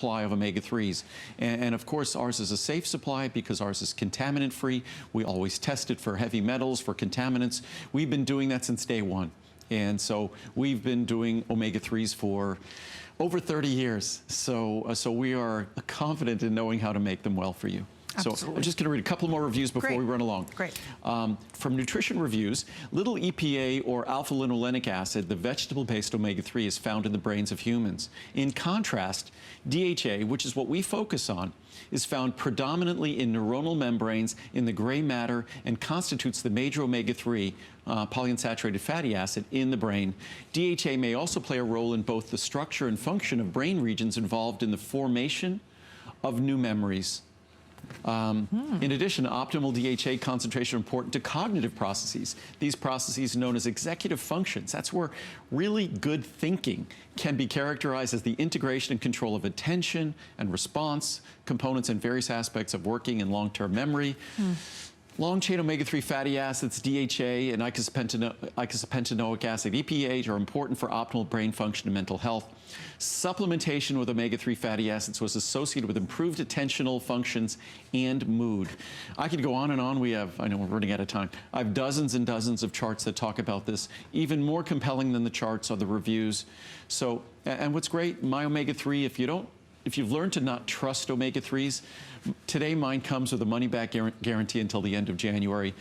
supply of omega-3s. And of course, ours is a safe supply because ours is contaminant-free. We always test it for heavy metals, for contaminants. We've been doing that since day one. And so we've been doing omega-3s for over 30 years. So we are confident in knowing how to make them well for you. Absolutely. So I'm just going to read a couple more reviews before we run along. Great. From Nutrition Reviews, little EPA or alpha-linolenic acid, the vegetable-based omega-3, is found in the brains of humans. In contrast, DHA, which is what we focus on, is found predominantly in neuronal membranes in the gray matter and constitutes the major omega-3 polyunsaturated fatty acid in the brain. DHA may also play a role in both the structure and function of brain regions involved in the formation of new memories. In addition, optimal DHA concentration is important to cognitive processes. These processes known as executive functions. That's where really good thinking can be characterized as the integration and control of attention and response components in various aspects of working and long-term memory. Long-chain omega-3 fatty acids, DHA, and eicosapentaenoic acid, EPA, are important for optimal brain function and mental health. Supplementation with omega-3 fatty acids was associated with improved attentional functions and mood. I could go on and on. I know we're running out of time. I have dozens and dozens of charts that talk about this. Even more compelling than the charts are the reviews. So, and what's great, my omega-3, if you've learned to not trust omega-3s, today mine comes with a money-back guarantee until the end of January.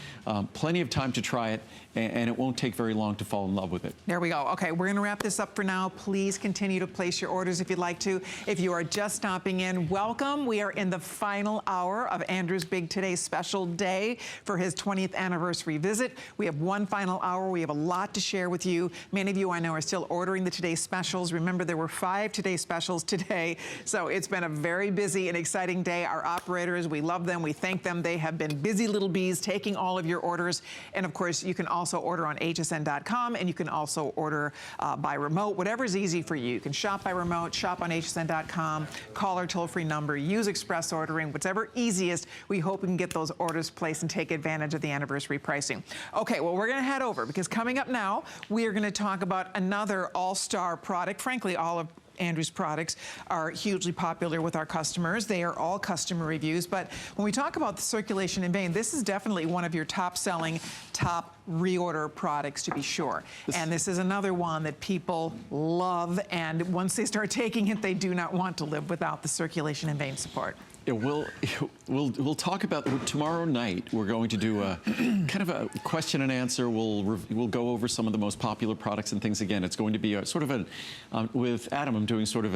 Plenty of time to try it, and it won't take very long to fall in love with it. There we go. Okay, we're gonna wrap this up for now. Please continue to place your orders if you'd like to. If you are just stopping in, welcome. We are in the final hour of Andrew's Big Today special day for his 20th anniversary visit. We have one final hour. We have a lot to share with you. Many of you I know are still ordering the Today specials. Remember, there were 5 Today specials today, so it's been a very busy and exciting day. Our operators, we love them, we thank them. They have been busy little bees taking all of your orders. And of course, you can also order on hsn.com, and you can also order by remote, whatever's easy for you. You can shop by remote, shop on hsn.com, call our toll-free number, use express ordering, whatever easiest. We hope we can get those orders placed and take advantage of the anniversary pricing. Okay, well, we're gonna head over because coming up now, we are gonna talk about another all-star product. Frankly, all of Andrew's products are hugely popular with our customers. They are all customer reviews, but when we talk about the circulation in vein, this is definitely one of your top-selling, top reorder products, to be sure. And this is another one that people love, and once they start taking it, they do not want to live without the circulation in vein support. Yeah, we'll talk about tomorrow night. We're going to do a kind of a question and answer. We'll go over some of the most popular products and things again. It's going to be a sort of a with Adam. I'm doing sort of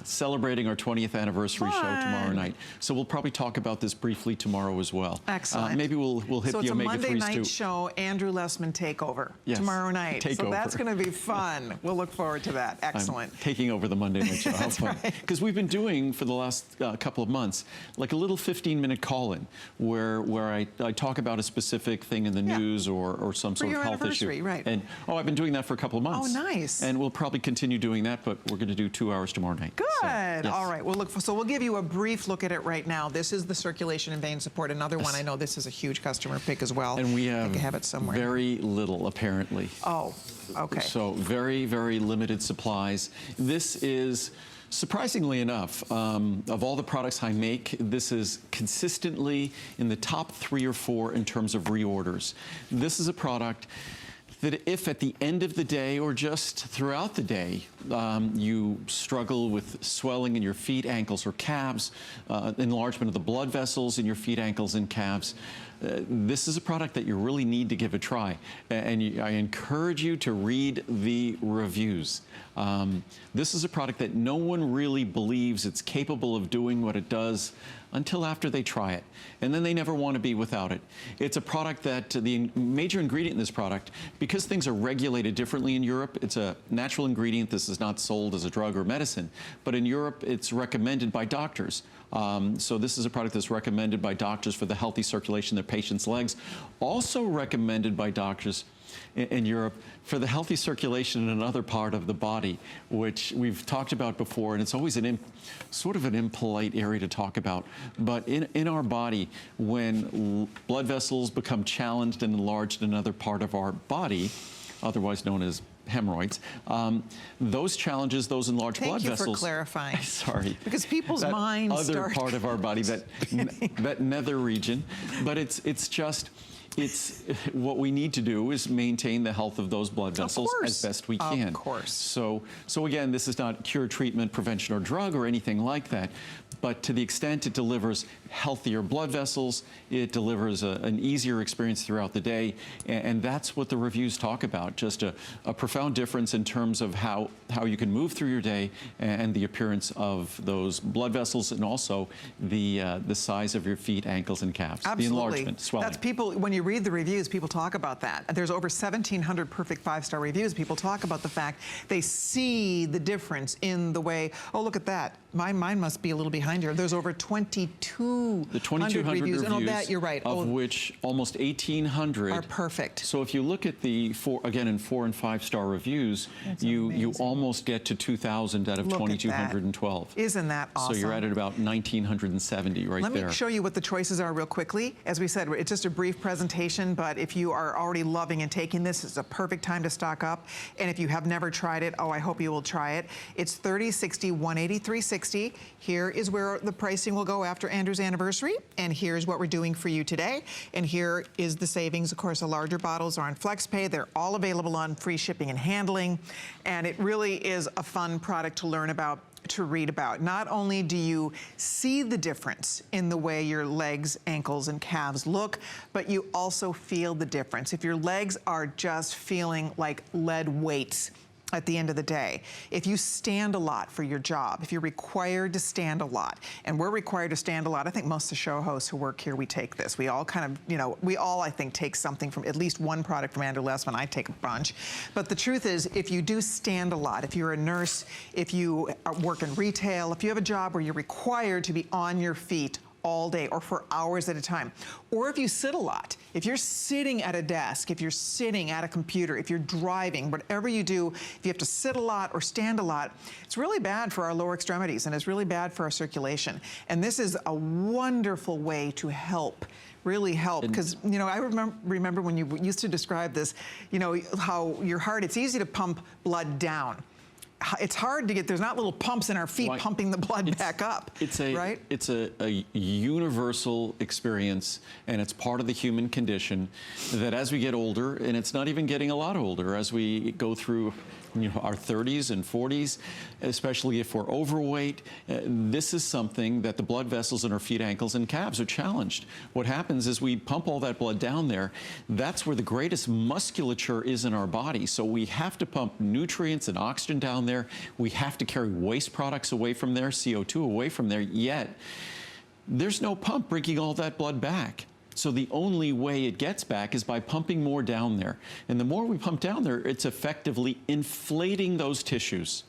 celebrating our 20th anniversary show tomorrow night. So we'll probably talk about this briefly tomorrow as well. Excellent. Maybe we'll hit the omega-3s too. So it's a Monday night show, Andrew Lessman Takeover, tomorrow night. So that's going to be fun. We'll look forward to that. Excellent. I'm taking over the Monday night show. That's right. Because we've been doing for the last couple of months like a little 15-minute call-in where I talk about a specific thing in the news or some sort of health issue. Right. And I've been doing that for a couple of months. Oh, nice. And we'll probably continue doing that, but we're going to do 2 hours tomorrow night. Good. So, yes. All right. So we'll give you a brief look at it right now. This is the circulation and vein support. Another one. I know this is a huge customer pick as well. And we have it somewhere. Very little, apparently. Oh, okay. So very, very limited supplies. This is, surprisingly enough, of all the products I make, this is consistently in the top 3 or 4 in terms of reorders. This is a product that if at the end of the day or just throughout the day, you struggle with swelling in your feet, ankles, or calves, enlargement of the blood vessels in your feet, ankles, and calves, this is a product that you really need to give a try. And I encourage you to read the reviews. This is a product that no one really believes it's capable of doing what it does until after they try it. And then they never want to be without it. It's a product that the major ingredient in this product, because things are regulated differently in Europe, it's a natural ingredient. This is not sold as a drug or medicine. But in Europe, it's recommended by doctors. So this is a product that's recommended by doctors for the healthy circulation of their patients' legs. Also recommended by doctors in Europe for the healthy circulation in another part of the body, which we've talked about before, and it's always sort of an impolite area to talk about. But in our body, when blood vessels become challenged and enlarged in another part of our body, otherwise known as hemorrhoids. Those challenges, those enlarged blood vessels. Thank you for clarifying. Sorry. Because people's that minds other start part of our body, that nether region. But it's just, what we need to do is maintain the health of those blood vessels as best we can. Of course. So again, this is not cure, treatment, prevention, or drug or anything like that. But to the extent it delivers healthier blood vessels, it delivers an easier experience throughout the day. And that's what the reviews talk about, just a profound difference in terms of how you can move through your day and the appearance of those blood vessels, and also the size of your feet, ankles, and calves. Absolutely. The enlargement, swelling. That's people, when you read the reviews, people talk about that. There's over 1,700 perfect 5-star reviews. People talk about the fact they see the difference in the way, oh, look at that. Mine must be a little behind here. There's over 2,200 the 2,200 reviews, and on that, you're right. Of which almost 1,800 are perfect. So if you look at the 4 and 5-star reviews, you almost get to 2,000 out of 2,212. Isn't that awesome? So you're at about 1,970 right there. Let me show you what the choices are real quickly. As we said, it's just a brief presentation, but if you are already loving and taking this, it's a perfect time to stock up. And if you have never tried it, oh, I hope you will try it. It's 30, 60, 180, 360. Here is where the pricing will go after Andrew's anniversary, and here's what we're doing for you today. And here is the savings. Of course, the larger bottles are on FlexPay. They're all available on free shipping and handling, and it really is a fun product to learn about, to read about. Not only do you see the difference in the way your legs, ankles, and calves look, but you also feel the difference. If your legs are just feeling like lead weights at the end of the day, if you stand a lot for your job, if you're required to stand a lot, and we're required to stand a lot, I think most of the show hosts who work here, we take this. We all kind of, we all, I think, take something from, at least one product from Andrew Lessman. I take a bunch. But the truth is, if you do stand a lot, if you're a nurse, if you work in retail, if you have a job where you're required to be on your feet all day or for hours at a time, or if you sit a lot, if you're sitting at a desk, if you're sitting at a computer, if you're driving, whatever you do, if you have to sit a lot or stand a lot, it's really bad for our lower extremities, and it's really bad for our circulation. And this is a wonderful way to help, really help, because I remember when you used to describe this, how your heart, it's easy to pump blood down. It's hard to get, there's not little pumps in our feet pumping the blood back up, right? It's a universal experience, and it's part of the human condition that as we get older, and it's not even getting a lot older, as we go through our 30s and 40s, especially if we're overweight, this is something that the blood vessels in our feet, ankles, and calves are challenged. What happens is we pump all that blood down there. That's where the greatest musculature is in our body. So we have to pump nutrients and oxygen down there. We have to carry waste products away from there, CO2 away from there, yet there's no pump bringing all that blood back. So the only way it gets back is by pumping more down there. And the more we pump down there, it's effectively inflating those tissues.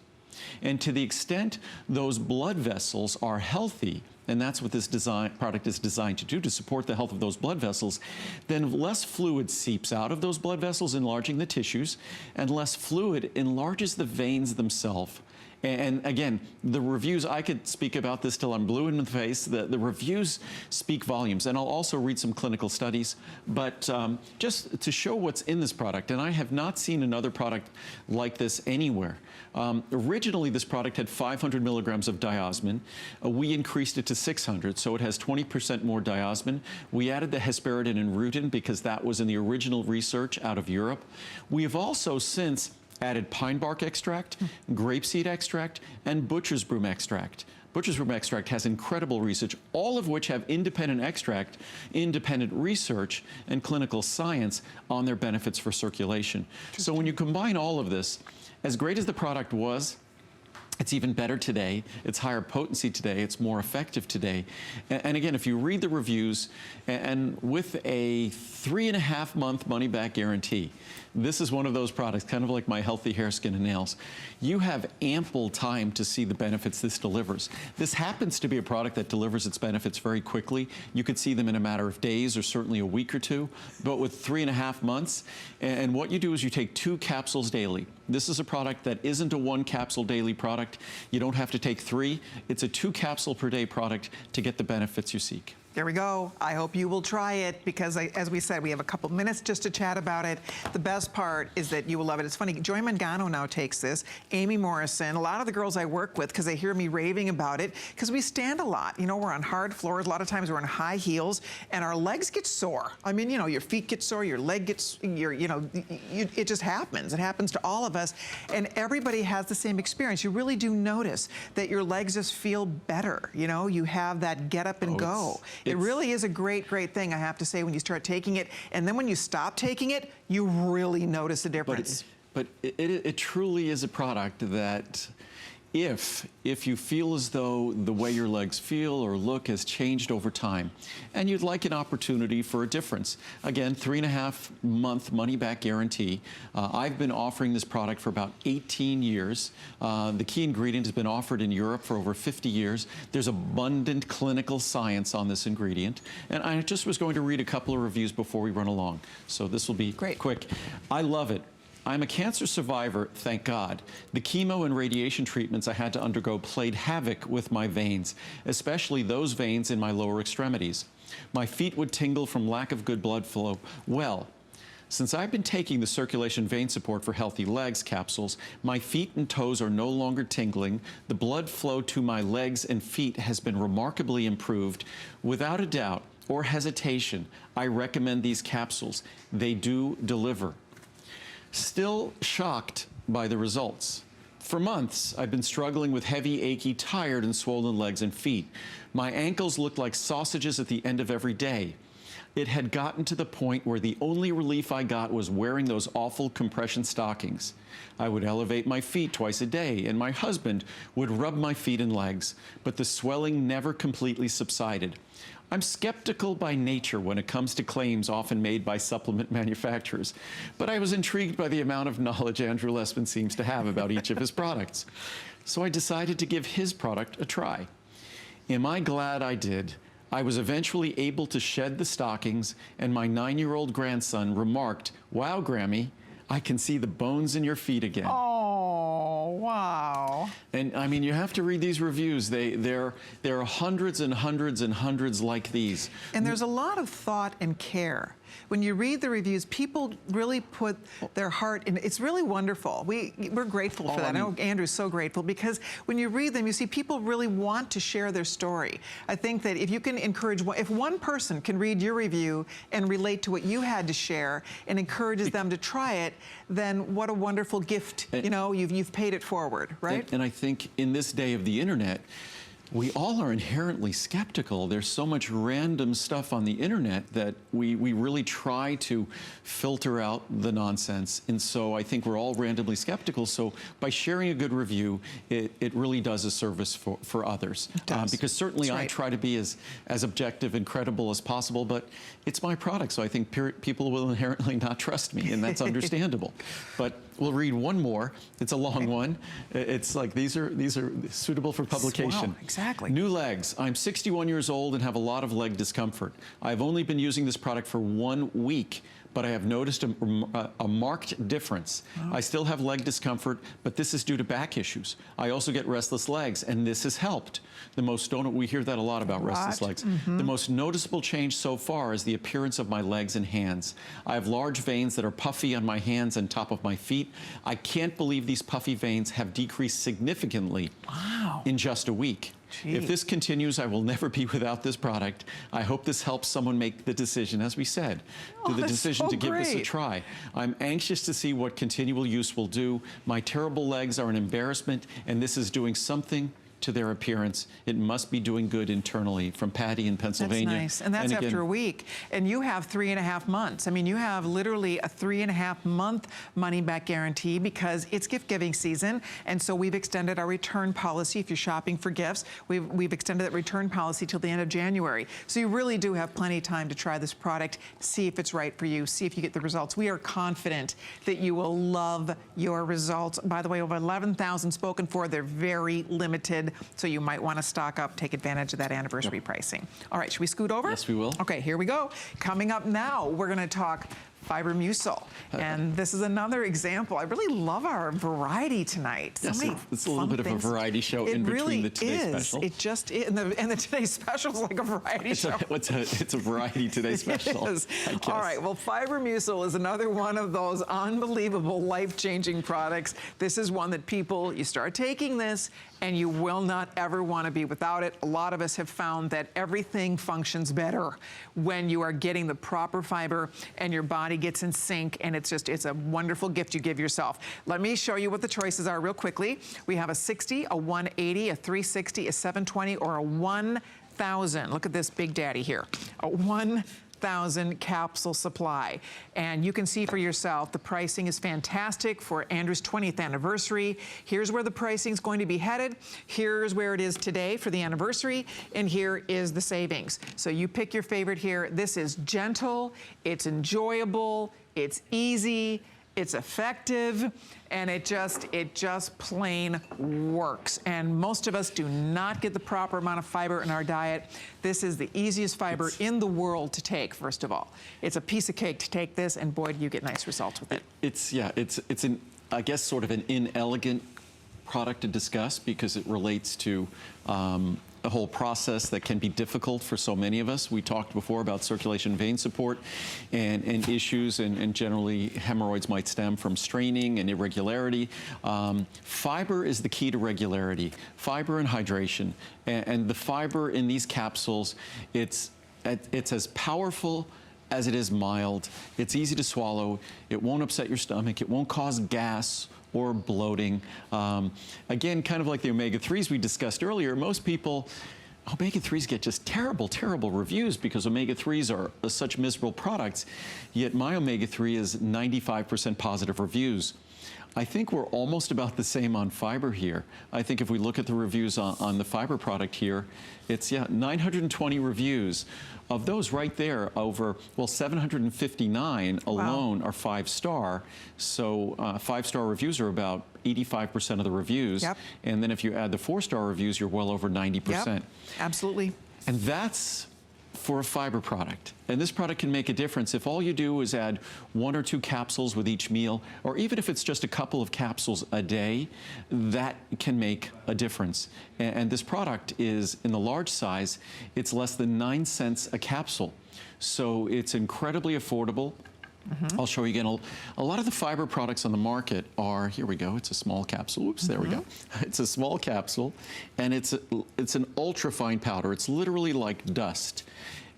And to the extent those blood vessels are healthy, and that's what this product is designed to do, to support the health of those blood vessels, then less fluid seeps out of those blood vessels, enlarging the tissues, and less fluid enlarges the veins themselves. And again, the reviews, I could speak about this till I'm blue in the face. The reviews speak volumes. And I'll also read some clinical studies. But just to show what's in this product, and I have not seen another product like this anywhere. Originally, this product had 500 milligrams of diosmin. We increased it to 600, so it has 20% more diosmin. We added the hesperidin and rutin because that was in the original research out of Europe. We have also since added pine bark extract, grapeseed extract, and butcher's broom extract. Butcher's broom extract has incredible research, all of which have independent research, and clinical science on their benefits for circulation. So when you combine all of this, as great as the product was, it's even better today. It's higher potency today. It's more effective today. And again, if you read the reviews, and with a 3.5-month money-back guarantee, this is one of those products, kind of like my healthy hair, skin, and nails. You have ample time to see the benefits this delivers. This happens to be a product that delivers its benefits very quickly. You could see them in a matter of days or certainly a week or two, but with 3.5 months, and what you do is you take 2 capsules daily. This is a product that isn't a 1 capsule daily product. You don't have to take 3. It's a 2 capsule per day product to get the benefits you seek. There we go. I hope you will try it because, as we said, we have a couple minutes just to chat about it. The best part is that you will love it. It's funny, Joy Mangano now takes this, Amy Morrison, a lot of the girls I work with, because they hear me raving about it, because we stand a lot. You know, we're on hard floors. A lot of times we're on high heels, and our legs get sore. I mean, you know, your feet get sore, your leg gets, it just happens. It happens to all of us, and everybody has the same experience. You really do notice that your legs just feel better. You know, you have that get up and go. It really is a great, great thing, I have to say, when you start taking it. And then when you stop taking it, you really notice a difference. But it truly is a product that if you feel as though the way your legs feel or look has changed over time, and you'd like an opportunity for a difference, again, 3.5-month money-back guarantee. I've been offering this product for about 18 years. The key ingredient has been offered in Europe for over 50 years. There's abundant clinical science on this ingredient, and I just was going to read a couple of reviews before we run along, so this will be quick. I love it. I'm a cancer survivor, thank God. The chemo and radiation treatments I had to undergo played havoc with my veins, especially those veins in my lower extremities. My feet would tingle from lack of good blood flow. Well, since I've been taking the Circulation Vein Support for Healthy Legs capsules, my feet and toes are no longer tingling. The blood flow to my legs and feet has been remarkably improved. Without a doubt or hesitation, I recommend these capsules. They do deliver. Still shocked by the results. For months, I've been struggling with heavy, achy, tired, and swollen legs and feet. My ankles looked like sausages at the end of every day. It had gotten to the point where the only relief I got was wearing those awful compression stockings. I would elevate my feet twice a day, and my husband would rub my feet and legs, but the swelling never completely subsided. I'm skeptical by nature when it comes to claims often made by supplement manufacturers, but I was intrigued by the amount of knowledge Andrew Lessman seems to have about each of his products. So I decided to give his product a try. Am I glad I did? I was eventually able to shed the stockings, and my 9-year-old grandson remarked, "Wow, Grammy, I can see the bones in your feet again." Oh, wow. And I mean, you have to read these reviews. There are hundreds and hundreds and hundreds like these. And there's a lot of thought and care. When you read the reviews, people really put their heart in. It's really wonderful. We're grateful for that. I know Andrew's so grateful, because when you read them, you see people really want to share their story. I think that if you can encourage, if one person can read your review and relate to what you had to share and encourages them to try it, then what a wonderful gift. You know, you've paid it forward, right? And I think in this day of the internet, we all are inherently skeptical. There's so much random stuff on the internet that we really try to filter out the nonsense. And so I think we're all randomly skeptical. So by sharing a good review, it really does a service for others. It does. Because certainly I try to be as objective and credible as possible, but it's my product, so I think people will inherently not trust me, and that's understandable. But we'll read one more. It's a long one. It's like these are suitable for publication. Wow, exactly. New legs. I'm 61 years old and have a lot of leg discomfort. I've only been using this product for 1 week, but I have noticed a marked difference. Oh. I still have leg discomfort, but this is due to back issues. I also get restless legs, and this has helped. We hear that a lot about restless legs. The most noticeable change so far is the appearance of my legs and hands. I have large veins that are puffy on my hands and top of my feet. I can't believe these puffy veins have decreased significantly in just a week. Gee. If this continues, I will never be without this product. I hope this helps someone make the decision, as we said, to give this a try. I'm anxious to see what continual use will do. My terrible legs are an embarrassment, and this is doing something to their appearance. It must be doing good internally. From Patty in Pennsylvania. That's nice. And that's after a week. And you have 3.5 months. I mean, you have literally a 3.5-month money-back guarantee, because it's gift-giving season. And so we've extended our return policy. If you're shopping for gifts, we've extended that return policy till the end of January. So you really do have plenty of time to try this product, see if it's right for you, see if you get the results. We are confident that you will love your results. By the way, over 11,000 spoken for. They're very limited. So you might want to stock up, take advantage of that anniversary pricing. All right, should we scoot over? Yes, we will. Okay, here we go. Coming up now, we're going to talk Fiber Mucil. And this is another example. I really love our variety tonight. Yes, it's a little bit of a variety show in between the Today Special. It just is. And the Today Special is like a variety show. It's a variety Today Special. It is. All right, well, Fiber Mucil is another one of those unbelievable life-changing products. This is one that people, you start taking this and you will not ever want to be without it. A lot of us have found that everything functions better when you are getting the proper fiber and your body gets in sync, and it's a wonderful gift you give yourself. Let me show you what the choices are real quickly. We have a 60, a 180, a 360, a 720, or a 1,000. Look at this big daddy here. A 1,000 capsule supply. And you can see for yourself, the pricing is fantastic for Andrew's 20th anniversary. Here's where the pricing is going to be headed. Here's where it is today for the anniversary. And here is the savings. So you pick your favorite here. This is gentle, it's enjoyable, it's easy, it's effective, and it just plain works. And most of us do not get the proper amount of fiber in our diet. This is the easiest fiber in the world to take, first of all. It's a piece of cake to take this, and boy, do you get nice results with it. It's an, I guess, sort of an inelegant product to discuss because it relates to a whole process that can be difficult for so many of us. We talked before about circulation vein support and issues, and generally hemorrhoids might stem from straining and irregularity. Fiber is the key to regularity. Fiber and hydration. And the fiber in these capsules, it's as powerful as it is mild. It's easy to swallow. It won't upset your stomach. It won't cause gas or bloating. Again, kind of like the omega-3s we discussed earlier, most people, omega-3s get just terrible, terrible reviews because omega-3s are such miserable products, yet my omega-3 is 95% positive reviews. I think we're almost about the same on fiber here. I think if we look at the reviews on the fiber product here, it's, 920 reviews. Of those right there, over, 759 alone are 5-star. So 5-star reviews are about 85% of the reviews. Yep. And then if you add the 4-star reviews, you're well over 90%. Yep, absolutely. And that's for a fiber product. And this product can make a difference if all you do is add 1 or 2 capsules with each meal, or even if it's just a couple of capsules a day, that can make a difference. And this product is, in the large size, it's less than 9 cents a capsule. So it's incredibly affordable. I'll show you again. A lot of the fiber products on the market are, here we go, it's a small capsule. Oops, there we go. It's a small capsule, and it's an ultra fine powder. It's literally like dust.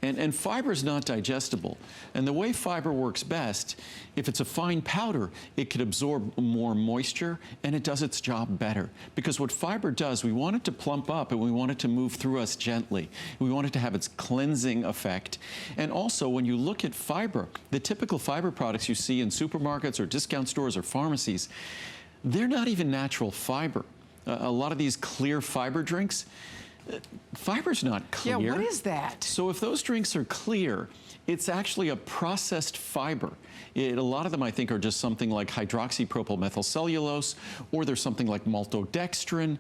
And fiber is not digestible. And the way fiber works best, if it's a fine powder, it could absorb more moisture, and it does its job better. Because what fiber does, we want it to plump up, and we want it to move through us gently. We want it to have its cleansing effect. And also, when you look at fiber, the typical fiber products you see in supermarkets or discount stores or pharmacies, they're not even natural fiber. A lot of these clear fiber drinks, fiber's not clear. Yeah, what is that? So if those drinks are clear, it's actually a processed fiber. A lot of them, I think, are just something like hydroxypropylmethylcellulose, or there's something like maltodextrin,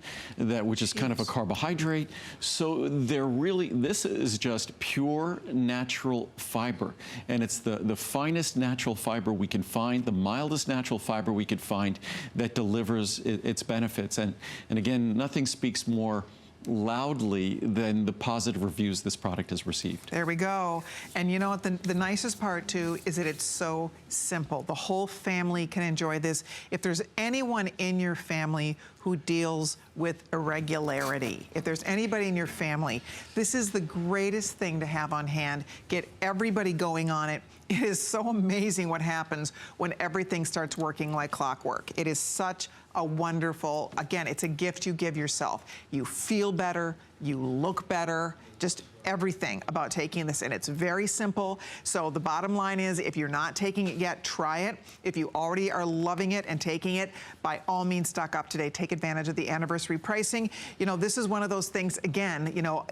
which is kind of a carbohydrate. So they're really, this is just pure natural fiber. And it's the finest natural fiber we can find, the mildest natural fiber we could find that delivers its benefits. And again, nothing speaks more loudly than the positive reviews this product has received. There we go. And you know what, the nicest part too is that it's so simple. The whole family can enjoy this. If there's anyone in your family who deals with irregularity, if there's anybody in your family, this is the greatest thing to have on hand. Get everybody going on it. It is so amazing what happens when everything starts working like clockwork. It is such a wonderful, again, it's a gift you give yourself. You feel better, you look better, just everything about taking this, and it's very simple. So the bottom line is, if you're not taking it yet, try it. If you already are loving it and taking it, by all means, stock up today. Take advantage of the anniversary pricing. You know, this is one of those things, again, you know,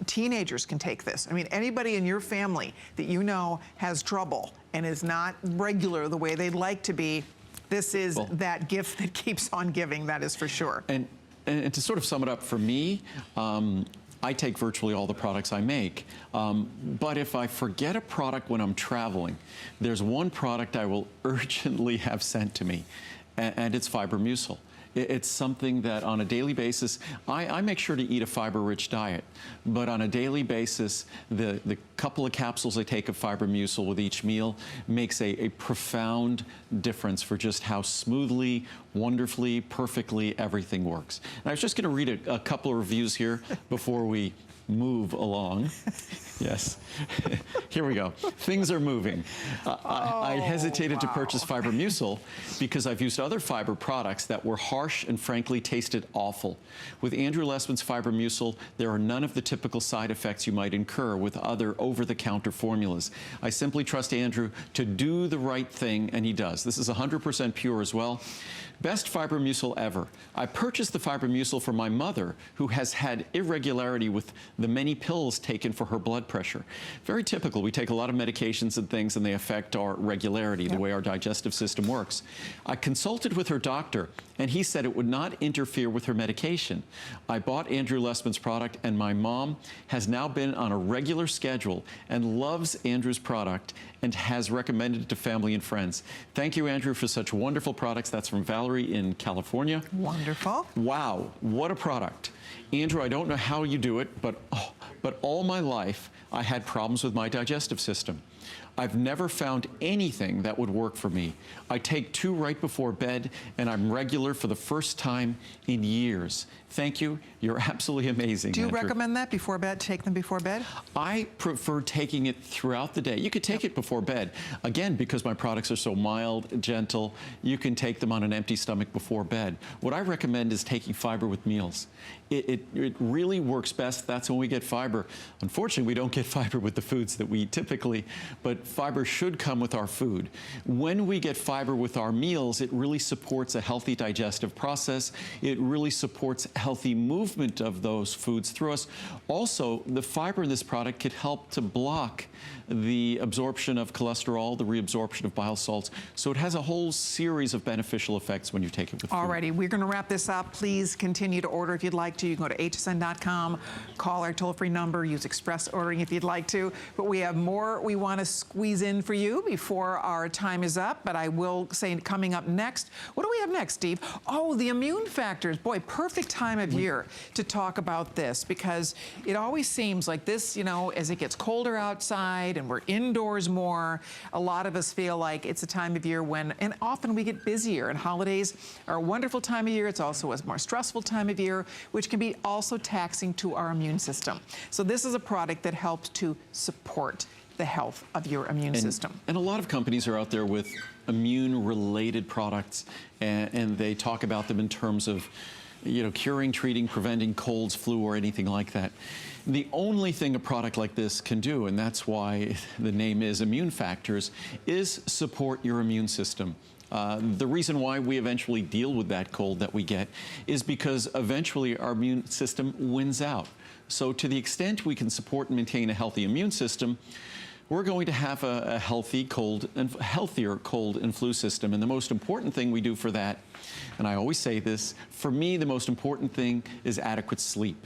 teenagers can take this. I mean, anybody in your family that you know has trouble and is not regular the way they'd like to be, this is that gift that keeps on giving, that is for sure. And to sort of sum it up for me, I take virtually all the products I make. But if I forget a product when I'm traveling, there's one product I will urgently have sent to me, and it's Fibromucil. It's something that on a daily basis, I make sure to eat a fiber-rich diet, but on a daily basis, the couple of capsules I take of Fibromucil with each meal makes a profound difference for just how smoothly, wonderfully, perfectly everything works. And I was just going to read a couple of reviews here before we move along. Yes. Here we go. Things are moving. I hesitated to purchase Fibromucil because I've used other fiber products that were harsh and frankly tasted awful. With Andrew Lessman's Fibromucil, there are none of the typical side effects you might incur with other over-the-counter formulas. I simply trust Andrew to do the right thing, and he does. This is 100% pure as well. Best Fibromucil ever. I purchased the Fibromucil for my mother, who has had irregularity with the many pills taken for her blood pressure. Very typical. We take a lot of medications and things, and they affect our regularity, the way our digestive system works. I consulted with her doctor, and he said it would not interfere with her medication. I bought Andrew Lessman's product, and my mom has now been on a regular schedule and loves Andrew's product and has recommended it to family and friends. Thank you, Andrew, for such wonderful products. That's from Valerie in California. Wonderful. Wow, what a product. Andrew, I don't know how you do it, but all my life I had problems with my digestive system. I've never found anything that would work for me. I take 2 right before bed, and I'm regular for the first time in years. Thank you. You're absolutely amazing, Do you Andrew. recommend that before bed? Take them before bed? I prefer taking it throughout the day. You could take it before bed. Again, because my products are so mild, gentle, you can take them on an empty stomach before bed. What I recommend is taking fiber with meals. It really works best. That's when we get fiber. Unfortunately, we don't get fiber with the foods that we eat typically, but fiber should come with our food. When we get fiber with our meals, it really supports a healthy digestive process. It really supports healthy movement of those foods through us. Also, the fiber in this product could help to block the absorption of cholesterol, the reabsorption of bile salts. So it has a whole series of beneficial effects when you take it with food. Alrighty, we're going to wrap this up. Please continue to order if you'd like to. You can go to hsn.com, call our toll-free number, use express ordering if you'd like to. But we have more we want to squeeze in for you before our time is up. But I will say, coming up next, what do we have next, Steve? Oh, the immune factors. Boy, perfect time of year to talk about this, because it always seems like this, you know, as it gets colder outside and we're indoors more, a lot of us feel like it's a time of year when, and often we get busier, and holidays are a wonderful time of year. It's also a more stressful time of year, which can be also taxing to our immune system. So this is a product that helps to support the health of your immune system. And a lot of companies are out there with immune-related products, and they talk about them in terms of, you know, curing, treating, preventing colds, flu, or anything like that. The only thing a product like this can do, and that's why the name is Immune Factors, is support your immune system. The reason why we eventually deal with that cold that we get is because eventually our immune system wins out. So to the extent we can support and maintain a healthy immune system, we're going to have a healthy cold and healthier cold and flu system. And the most important thing we do for that, and I always say this, for me, the most important thing is adequate sleep.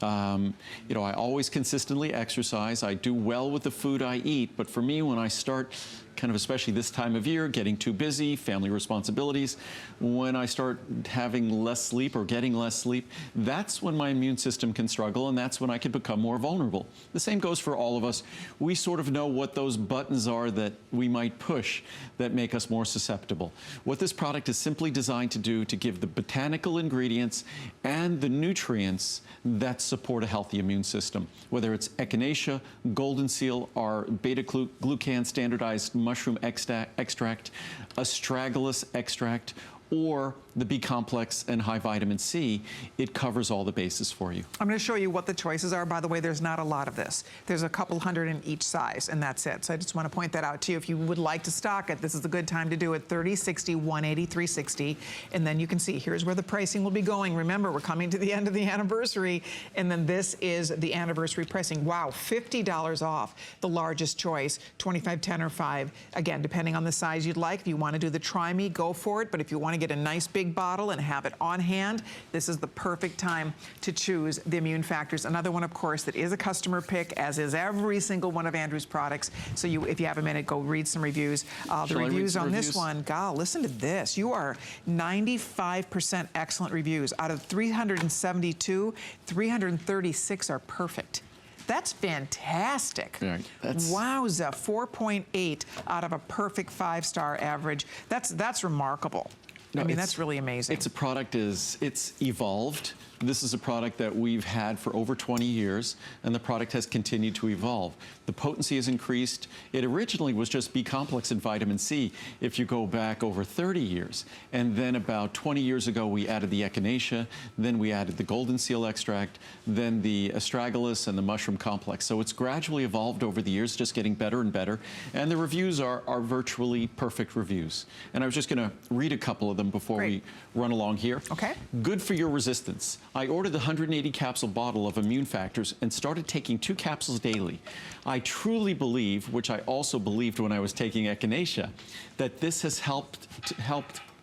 You know, I always consistently exercise. I do well with the food I eat, but for me, when I start kind of, especially this time of year, getting too busy, family responsibilities, when I start having less sleep or getting less sleep, that's when my immune system can struggle, and that's when I can become more vulnerable. The same goes for all of us. We sort of know what those buttons are that we might push that make us more susceptible. What this product is simply designed to do to give the botanical ingredients and the nutrients that support a healthy immune system, whether it's echinacea, golden seal, or beta-glucan standardized mushroom extract, astragalus extract, or the B-complex and high vitamin C, it covers all the bases for you. I'm going to show you what the choices are. By the way, there's not a lot of this. There's a couple hundred in each size, and that's it. So I just want to point that out to you. If you would like to stock it, this is a good time to do it. $30, $60, $180, $360. And then you can see, here's where the pricing will be going. Remember, we're coming to the end of the anniversary, and then this is the anniversary pricing. Wow, $50 off the largest choice, 25, 10, or 5. Again, depending on the size you'd like. If you want to do the Try Me, go for it. But if you want to get a nice big big bottle and have it on hand, this is the perfect time to choose the Immune Factors. Another one, of course, that is a customer pick, as is every single one of Andrew's products. So if you have a minute, go read some reviews. The reviews on this one, gal, listen to this. You are 95% excellent reviews. Out of 372, 336 are perfect. That's fantastic. Right. Wowza, 4.8 out of a perfect 5-star average. That's remarkable. No, I mean, that's really amazing. It's a product it's evolved. This is a product that we've had for over 20 years, and the product has continued to evolve. The potency has increased. It originally was just B-complex and vitamin C if you go back over 30 years. And then about 20 years ago, we added the echinacea, then we added the golden seal extract, then the astragalus and the mushroom complex. So it's gradually evolved over the years, just getting better and better. And the reviews are virtually perfect reviews. And I was just going to read a couple of them before we run along here. Okay. Good for your resistance. I ordered the 180 capsule bottle of Immune Factors and started taking 2 capsules daily. I truly believe, which I also believed when I was taking echinacea, that this has helped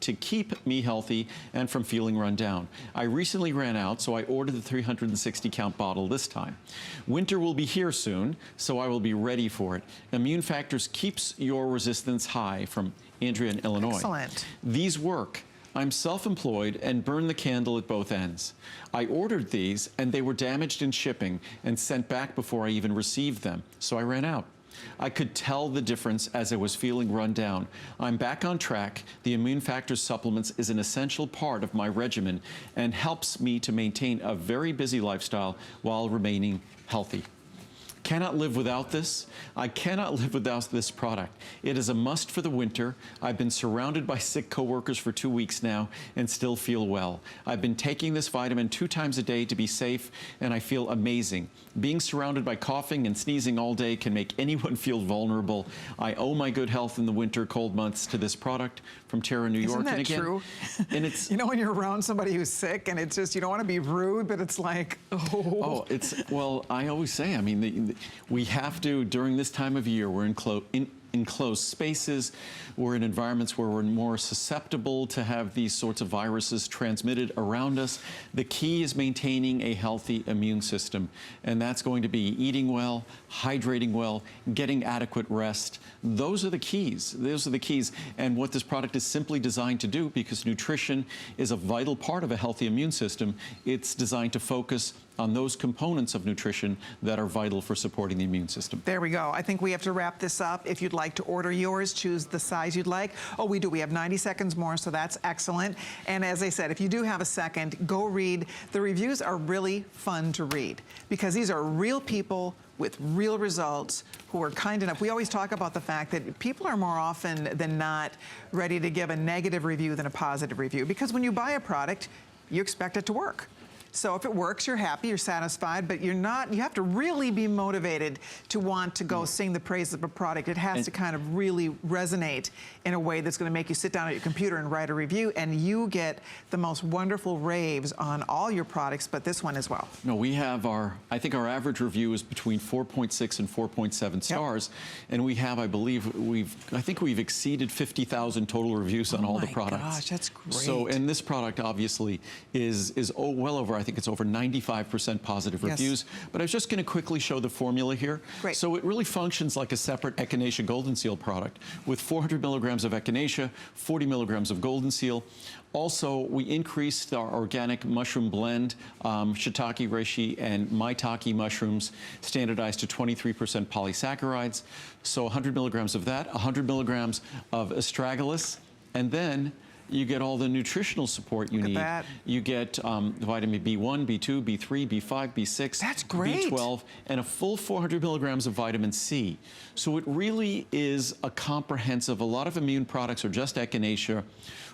to keep me healthy and from feeling run down. I recently ran out, so I ordered the 360 count bottle this time. Winter will be here soon, so I will be ready for it. Immune Factors keeps your resistance high, from Andrea in Illinois. Excellent. These work. I'm self-employed and burn the candle at both ends. I ordered these and they were damaged in shipping and sent back before I even received them, so I ran out. I could tell the difference as I was feeling run down. I'm back on track. The Immune Factors supplements is an essential part of my regimen and helps me to maintain a very busy lifestyle while remaining healthy. Cannot live without this. I cannot live without this product. It is a must for the winter. I've been surrounded by sick coworkers for 2 weeks now and still feel well. I've been taking this vitamin 2 times a day to be safe, and I feel amazing. Being surrounded by coughing and sneezing all day can make anyone feel vulnerable. I owe my good health in the winter cold months to this product. From Tara, New York. Isn't that and again, true? And it's you know, when you're around somebody who's sick and it's just, you don't want to be rude, but it's like, oh, well, I always say, I mean, we have to, during this time of year, we're in enclosed spaces, we're in environments where we're more susceptible to have these sorts of viruses transmitted around us. The key is maintaining a healthy immune system, and that's going to be eating well, hydrating well, getting adequate rest. Those are the keys. Those are the keys. And what this product is simply designed to do, because nutrition is a vital part of a healthy immune system, it's designed to focus on those components of nutrition that are vital for supporting the immune system. There we go. I think we have to wrap this up. If you'd like to order yours, choose the size you'd like. Oh, we do. We have 90 seconds more, so that's excellent. And as I said, if you do have a second, go read. The reviews are really fun to read because these are real people with real results who are kind enough. We always talk about the fact that people are more often than not ready to give a negative review than a positive review, because when you buy a product, you expect it to work. So if it works, you're happy, you're satisfied, but you're not, you have to really be motivated to want to go sing the praises of a product. It has to kind of really resonate in a way that's going to make you sit down at your computer and write a review, and you get the most wonderful raves on all your products, but this one as well. No, we have I think our average review is between 4.6 and 4.7 stars, and we have, I believe, I think we've exceeded 50,000 total reviews on all the products. Oh my gosh, that's great. So, and this product obviously is well over, I think it's over 95% positive reviews. But I was just going to quickly show the formula here. Great. So it really functions like a separate Echinacea Golden Seal product with 400 milligrams of Echinacea, 40 milligrams of Golden Seal. Also, we increased our organic mushroom blend, shiitake, reishi, and maitake mushrooms, standardized to 23% polysaccharides. So 100 milligrams of that, 100 milligrams of astragalus, and then you get all the nutritional support you need. That. You get vitamin B1, B2, B3, B5, B6, That's great. B12, and a full 400 milligrams of vitamin C. So it really is a comprehensive, a lot of immune products are just Echinacea,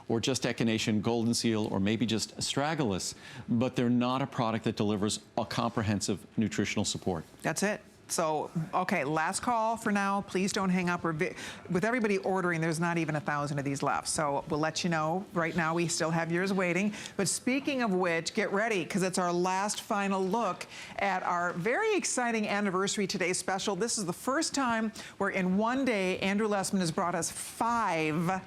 or just Echinacea and Golden Seal, or maybe just astragalus, but they're not a product that delivers a comprehensive nutritional support. That's it. So, okay, last call for now. Please don't hang up. With everybody ordering, there's not even 1,000 of these left. So we'll let you know. Right now, we still have yours waiting. But speaking of which, get ready, because it's our last final look at our very exciting Anniversary Today special. This is the first time where in one day, Andrew Lessman has brought us five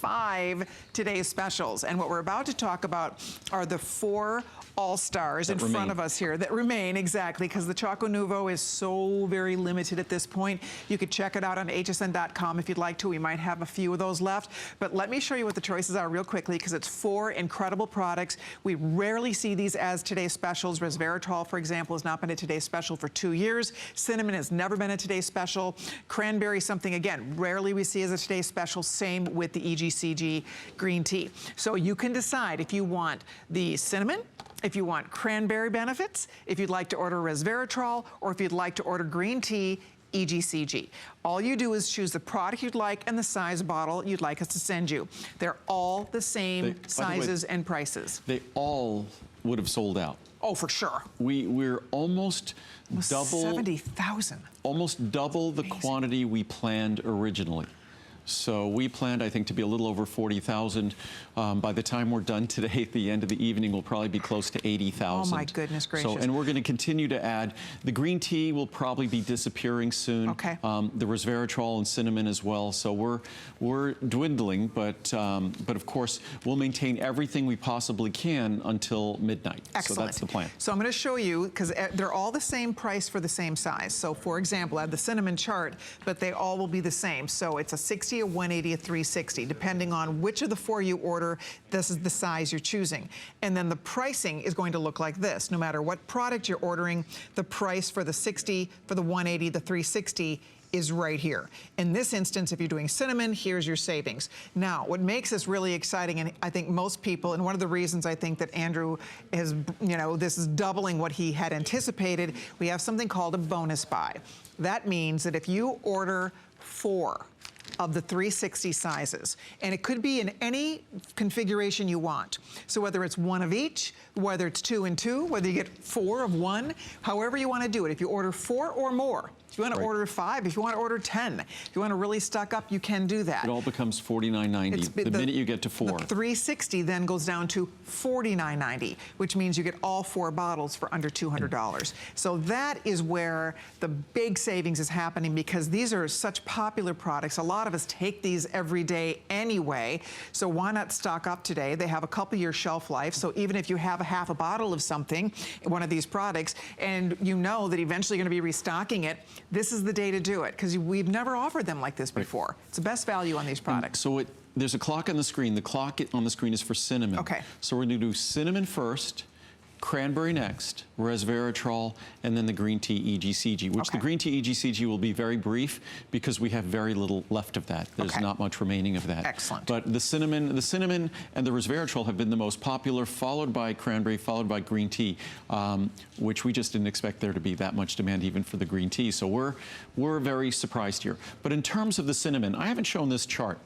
5 today's specials. And what we're about to talk about are the 4 all-stars in front of us here that remain, exactly, because the Choco Nuvo is so very limited at this point. You could check it out on hsn.com if you'd like to. We might have a few of those left. But let me show you what the choices are real quickly, because it's 4 incredible products. We rarely see these as today's specials. Resveratrol, for example, has not been a today's special for 2 years. Cinnamon has never been a today's special. Cranberry, something, again, rarely we see as a today's special. Same with the EGCG green tea. So you can decide if you want the cinnamon, if you want cranberry benefits, if you'd like to order resveratrol, or if you'd like to order green tea, EGCG. All you do is choose the product you'd like and the size bottle you'd like us to send you. They're all the same sizes and prices. They all would have sold out. Oh, for sure. We're almost double 70,000. Almost double the quantity we planned originally. So we planned, I think, to be a little over 40,000. By the time we're done today, at the end of the evening, we'll probably be close to 80,000. Oh my goodness gracious! So, and we're going to continue to add. The green tea will probably be disappearing soon. Okay. The resveratrol and cinnamon as well. So we're dwindling, but of course we'll maintain everything we possibly can until midnight. Excellent. So that's the plan. So I'm going to show you, because they're all the same price for the same size. So for example, I have the cinnamon chart, but they all will be the same. So it's a 60, a 180, a 360, depending on which of the 4 you order. This is the size you're choosing. And then the pricing is going to look like this. No matter what product you're ordering, the price for the 60, for the 180, the 360 is right here. In this instance, if you're doing cinnamon, here's your savings. Now, what makes this really exciting, and I think most people, and one of the reasons I think that Andrew is, this is doubling what he had anticipated, we have something called a bonus buy. That means that if you order 4 of the 360 sizes, and it could be in any configuration you want. So whether it's 1 of each, whether it's 2 and 2, whether you get 4 of 1, however you want to do it. If you order 4 or more, if you want to order 5, if you want to order 10, if you want to really stock up, you can do that. It all becomes $49.90 the minute you get to 4. The 360 then goes down to $49.90, which means you get all 4 bottles for under $200. So that is where the big savings is happening, because these are such popular products. A lot of us take these every day anyway, so why not stock up today? They have a couple-year shelf life, so even if you have a half a bottle of something, one of these products, and you know that eventually you're going to be restocking it, this is the day to do it, because we've never offered them like this before. It's the best value on these products. And so there's a clock on the screen. The clock on the screen is for cinnamon. Okay. So we're going to do cinnamon first, cranberry next, resveratrol, and then the green tea EGCG, which the green tea EGCG will be very brief because we have very little left of that. There's not much remaining of that. Excellent. But the cinnamon and the resveratrol have been the most popular, followed by cranberry, followed by green tea, which we just didn't expect there to be that much demand even for the green tea. So we're very surprised here. But in terms of the cinnamon, I haven't shown this chart.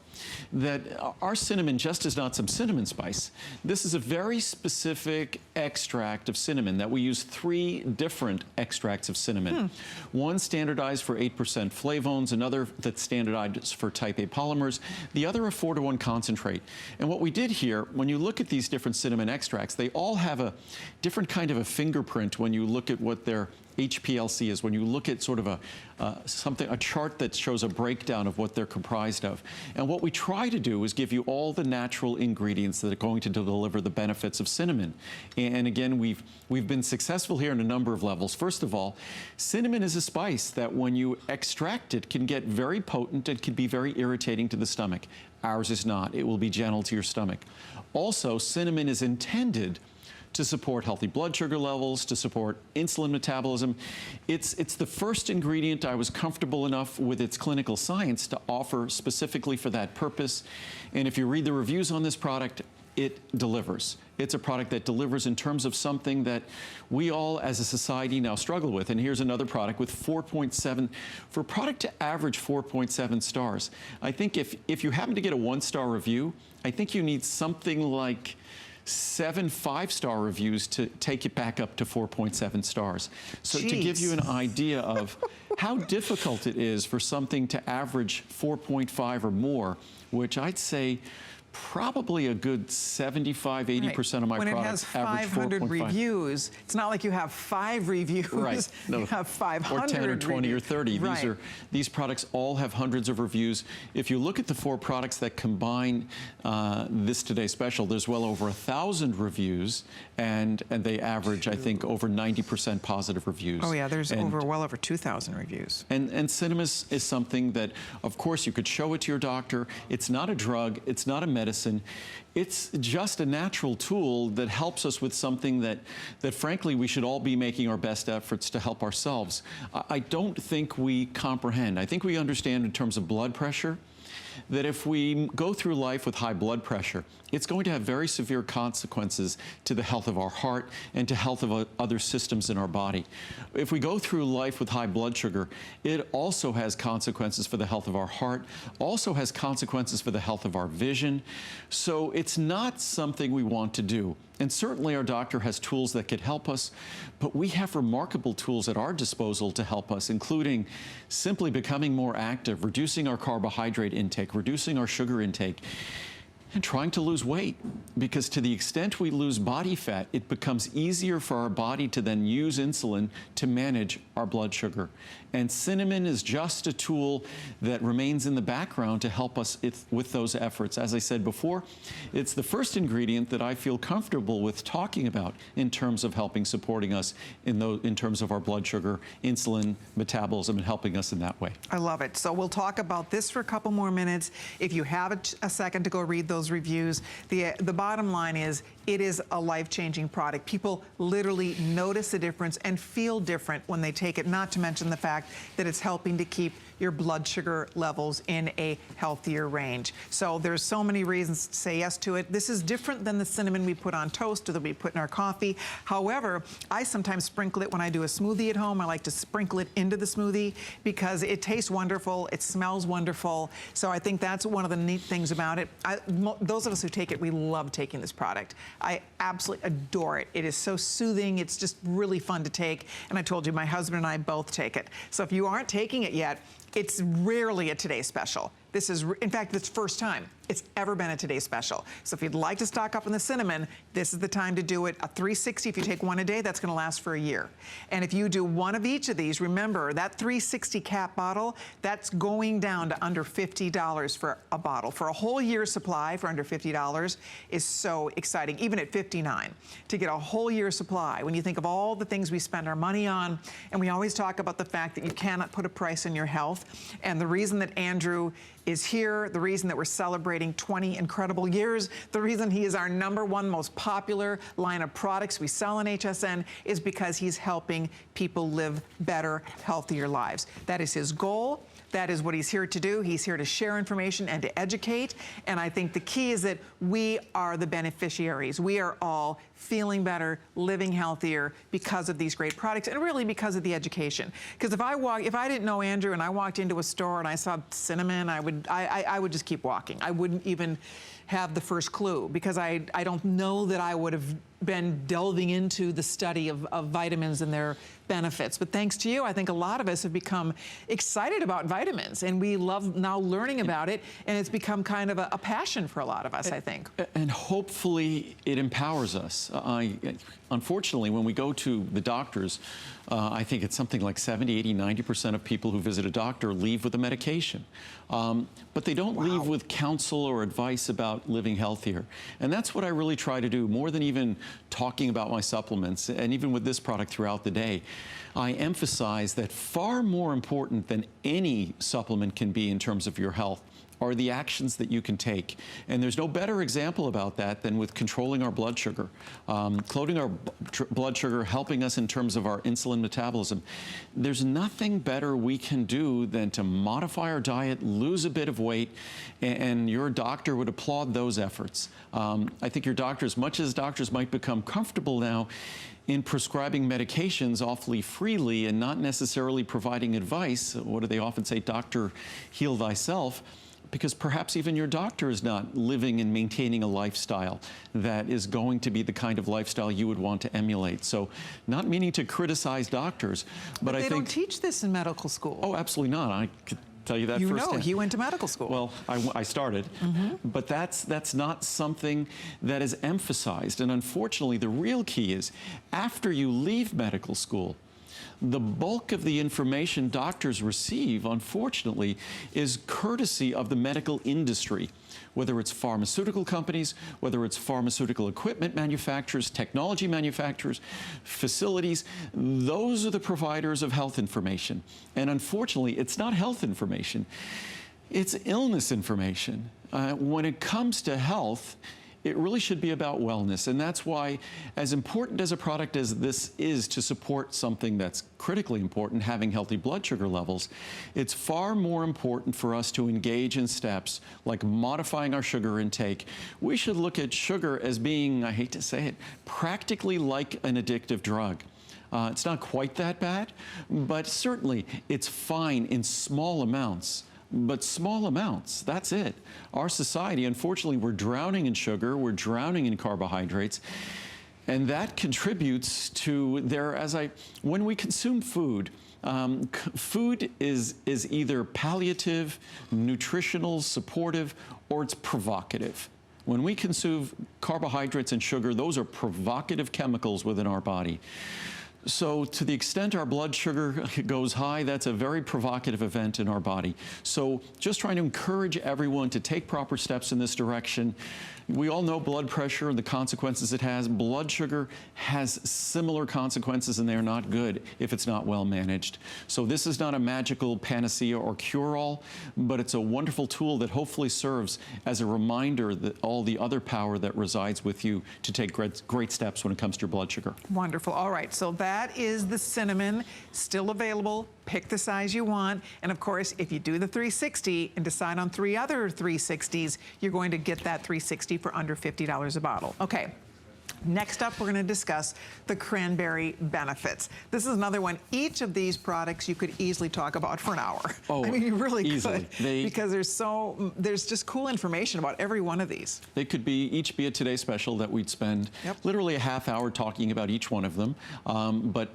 That our cinnamon just is not some cinnamon spice. This is a very specific extract of cinnamon that we use 3 different extracts of cinnamon. One standardized for 8% flavones, another that's standardized for type A polymers, the other a 4-to-1 concentrate. And what we did here, when you look at these different cinnamon extracts, they all have a different kind of a fingerprint when you look at what their HPLC is, when you look at sort of a chart that shows a breakdown of what they're comprised of. And what we try to do is give you all the natural ingredients that are going to deliver the benefits of cinnamon. And again, we've been successful here on a number of levels. First of all, cinnamon is a spice that when you extract it can get very potent and can be very irritating to the stomach. Ours is not. It will be gentle to your stomach. Also, cinnamon is intended to support healthy blood sugar levels, to support insulin metabolism. It's the first ingredient I was comfortable enough with its clinical science to offer specifically for that purpose. And if you read the reviews on this product, it delivers. It's a product that delivers in terms of something that we all as a society now struggle with. And here's another product with 4.7. For a product to average 4.7 stars, I think if you happen to get a 1-star review, I think you need something like 7 5-star reviews to take it back up to 4.7 stars. So to give you an idea of how difficult it is for something to average 4.5 or more, which I'd say probably a good 75, 80% of my when products it has 500 average 4.5. reviews, it's not like you have 5 reviews. Right. No. You have 500 or 10 or 20 reviews. or 30. Right. These products all have hundreds of reviews. If you look at the 4 products that combine this Today Special, there's well over 1,000 reviews, and they average, I think, over 90% positive reviews. Oh yeah, there's well over 2,000 reviews. And Cinemas is something that, of course, you could show it to your doctor. It's not a drug. It's not a medicine. It's just a natural tool that helps us with something that frankly, we should all be making our best efforts to help ourselves. I don't think we comprehend. I think we understand in terms of blood pressure that if we go through life with high blood pressure, it's going to have very severe consequences to the health of our heart and to health of other systems in our body. If we go through life with high blood sugar, it also has consequences for the health of our heart, also has consequences for the health of our vision. So it's not something we want to do. And certainly our doctor has tools that could help us, but we have remarkable tools at our disposal to help us, including simply becoming more active, reducing our carbohydrate intake, reducing our sugar intake, and trying to lose weight. Because to the extent we lose body fat, it becomes easier for our body to then use insulin to manage our blood sugar. And cinnamon is just a tool that remains in the background to help us with those efforts. As I said before, it's the first ingredient that I feel comfortable with talking about in terms of supporting us in terms of our blood sugar, insulin, metabolism, and helping us in that way. I love it. So we'll talk about this for a couple more minutes. If you have a second to go read those reviews, the bottom line is it is a life-changing product. People literally notice the difference and feel different when they take it, not to mention the fact that it's helping to keep your blood sugar levels in a healthier range. So there's so many reasons to say yes to it. This is different than the cinnamon we put on toast or that we put in our coffee. However, I sometimes sprinkle it when I do a smoothie at home. I like to sprinkle it into the smoothie because it tastes wonderful, it smells wonderful. So I think that's one of the neat things about it. Those of us who take it, we love taking this product. I absolutely adore it. It is so soothing. It's just really fun to take. And I told you, my husband and I both take it. So if you aren't taking it yet, it's rarely a Today Special. This is, in fact, it's the first time it's ever been a Today Special. So if you'd like to stock up on the cinnamon, this is the time to do it. A 360, if you take one a day, that's gonna last for a year. And if you do one of each of these, remember that 360 cap bottle, that's going down to under $50 for a bottle. For a whole year's supply for under $50 is so exciting, even at $59. To get a whole year's supply, when you think of all the things we spend our money on, and we always talk about the fact that you cannot put a price on your health. And the reason that Andrew is here, the reason that we're celebrating 20 incredible years, the reason he is our #1 most popular line of products we sell on HSN is because he's helping people live better, healthier lives. That is his goal. That is what he's here to do. He's here to share information and to educate. And I think the key is that we are the beneficiaries. We are all feeling better, living healthier because of these great products, and really because of the education. Because if I didn't know Andrew and I walked into a store and I saw cinnamon, I would just keep walking. I wouldn't even have the first clue, because I don't know that I would have been delving into the study of vitamins and their benefits. But thanks to you, I think a lot of us have become excited about vitamins, and we love now learning about it, and it's become kind of a passion for a lot of us, I think. And hopefully it empowers us. Unfortunately, when we go to the doctors, I think it's something like 70, 80, 90% of people who visit a doctor leave with a medication. But they don't leave with counsel or advice about living healthier. And that's what I really try to do, more than even talking about my supplements, and even with this product throughout the day. I emphasize that far more important than any supplement can be in terms of your health are the actions that you can take. And there's no better example about that than with controlling our blood sugar. Controlling our blood sugar, helping us in terms of our insulin metabolism. There's nothing better we can do than to modify our diet, lose a bit of weight, and your doctor would applaud those efforts. I think your doctor, as much as doctors might become comfortable now in prescribing medications awfully freely and not necessarily providing advice, what do they often say, doctor, heal thyself? Because perhaps even your doctor is not living and maintaining a lifestyle that is going to be the kind of lifestyle you would want to emulate. So, not meaning to criticize doctors, but I think they don't teach this in medical school. Oh, absolutely not. I could tell you that You firsthand. know, he went to medical school. Well, I started, but that's not something that is emphasized. And unfortunately, the real key is after you leave medical school, the bulk of the information doctors receive, unfortunately, is courtesy of the medical industry, whether it's pharmaceutical companies, whether it's pharmaceutical equipment manufacturers, technology manufacturers, facilities. Those are the providers of health information. And unfortunately, it's not health information, it's illness information. When it comes to health, it really should be about wellness, and that's why, as important as a product as this is to support something that's critically important, having healthy blood sugar levels, it's far more important for us to engage in steps like modifying our sugar intake. We should look at sugar as being, I hate to say it, practically like an addictive drug. It's not quite that bad, but certainly it's fine in small amounts. But small amounts, that's it. Our society, unfortunately, we're drowning in sugar, we're drowning in carbohydrates, and that contributes to when we consume food, food is either palliative, nutritional, supportive, or it's provocative. When we consume carbohydrates and sugar, those are provocative chemicals within our body. So to the extent our blood sugar goes high, that's a very provocative event in our body. So just trying to encourage everyone to take proper steps in this direction. We all know blood pressure and the consequences it has. Blood sugar has similar consequences, and they're not good if it's not well managed. So this is not a magical panacea or cure-all, but it's a wonderful tool that hopefully serves as a reminder that all the other power that resides with you to take great steps when it comes to your blood sugar. Wonderful. All right, so that is the cinnamon, still available. Pick the size you want. And of course, if you do the 360 and decide on 3 other 360s, you're going to get that 360 for under $50 a bottle. Okay. Next up, we're going to discuss the cranberry benefits. This is another one. Each of these products you could easily talk about for an hour. Oh, I mean, you really easily. could, because there's just cool information about every one of these. They could each be a Today Special that we'd spend literally a half hour talking about each one of them. But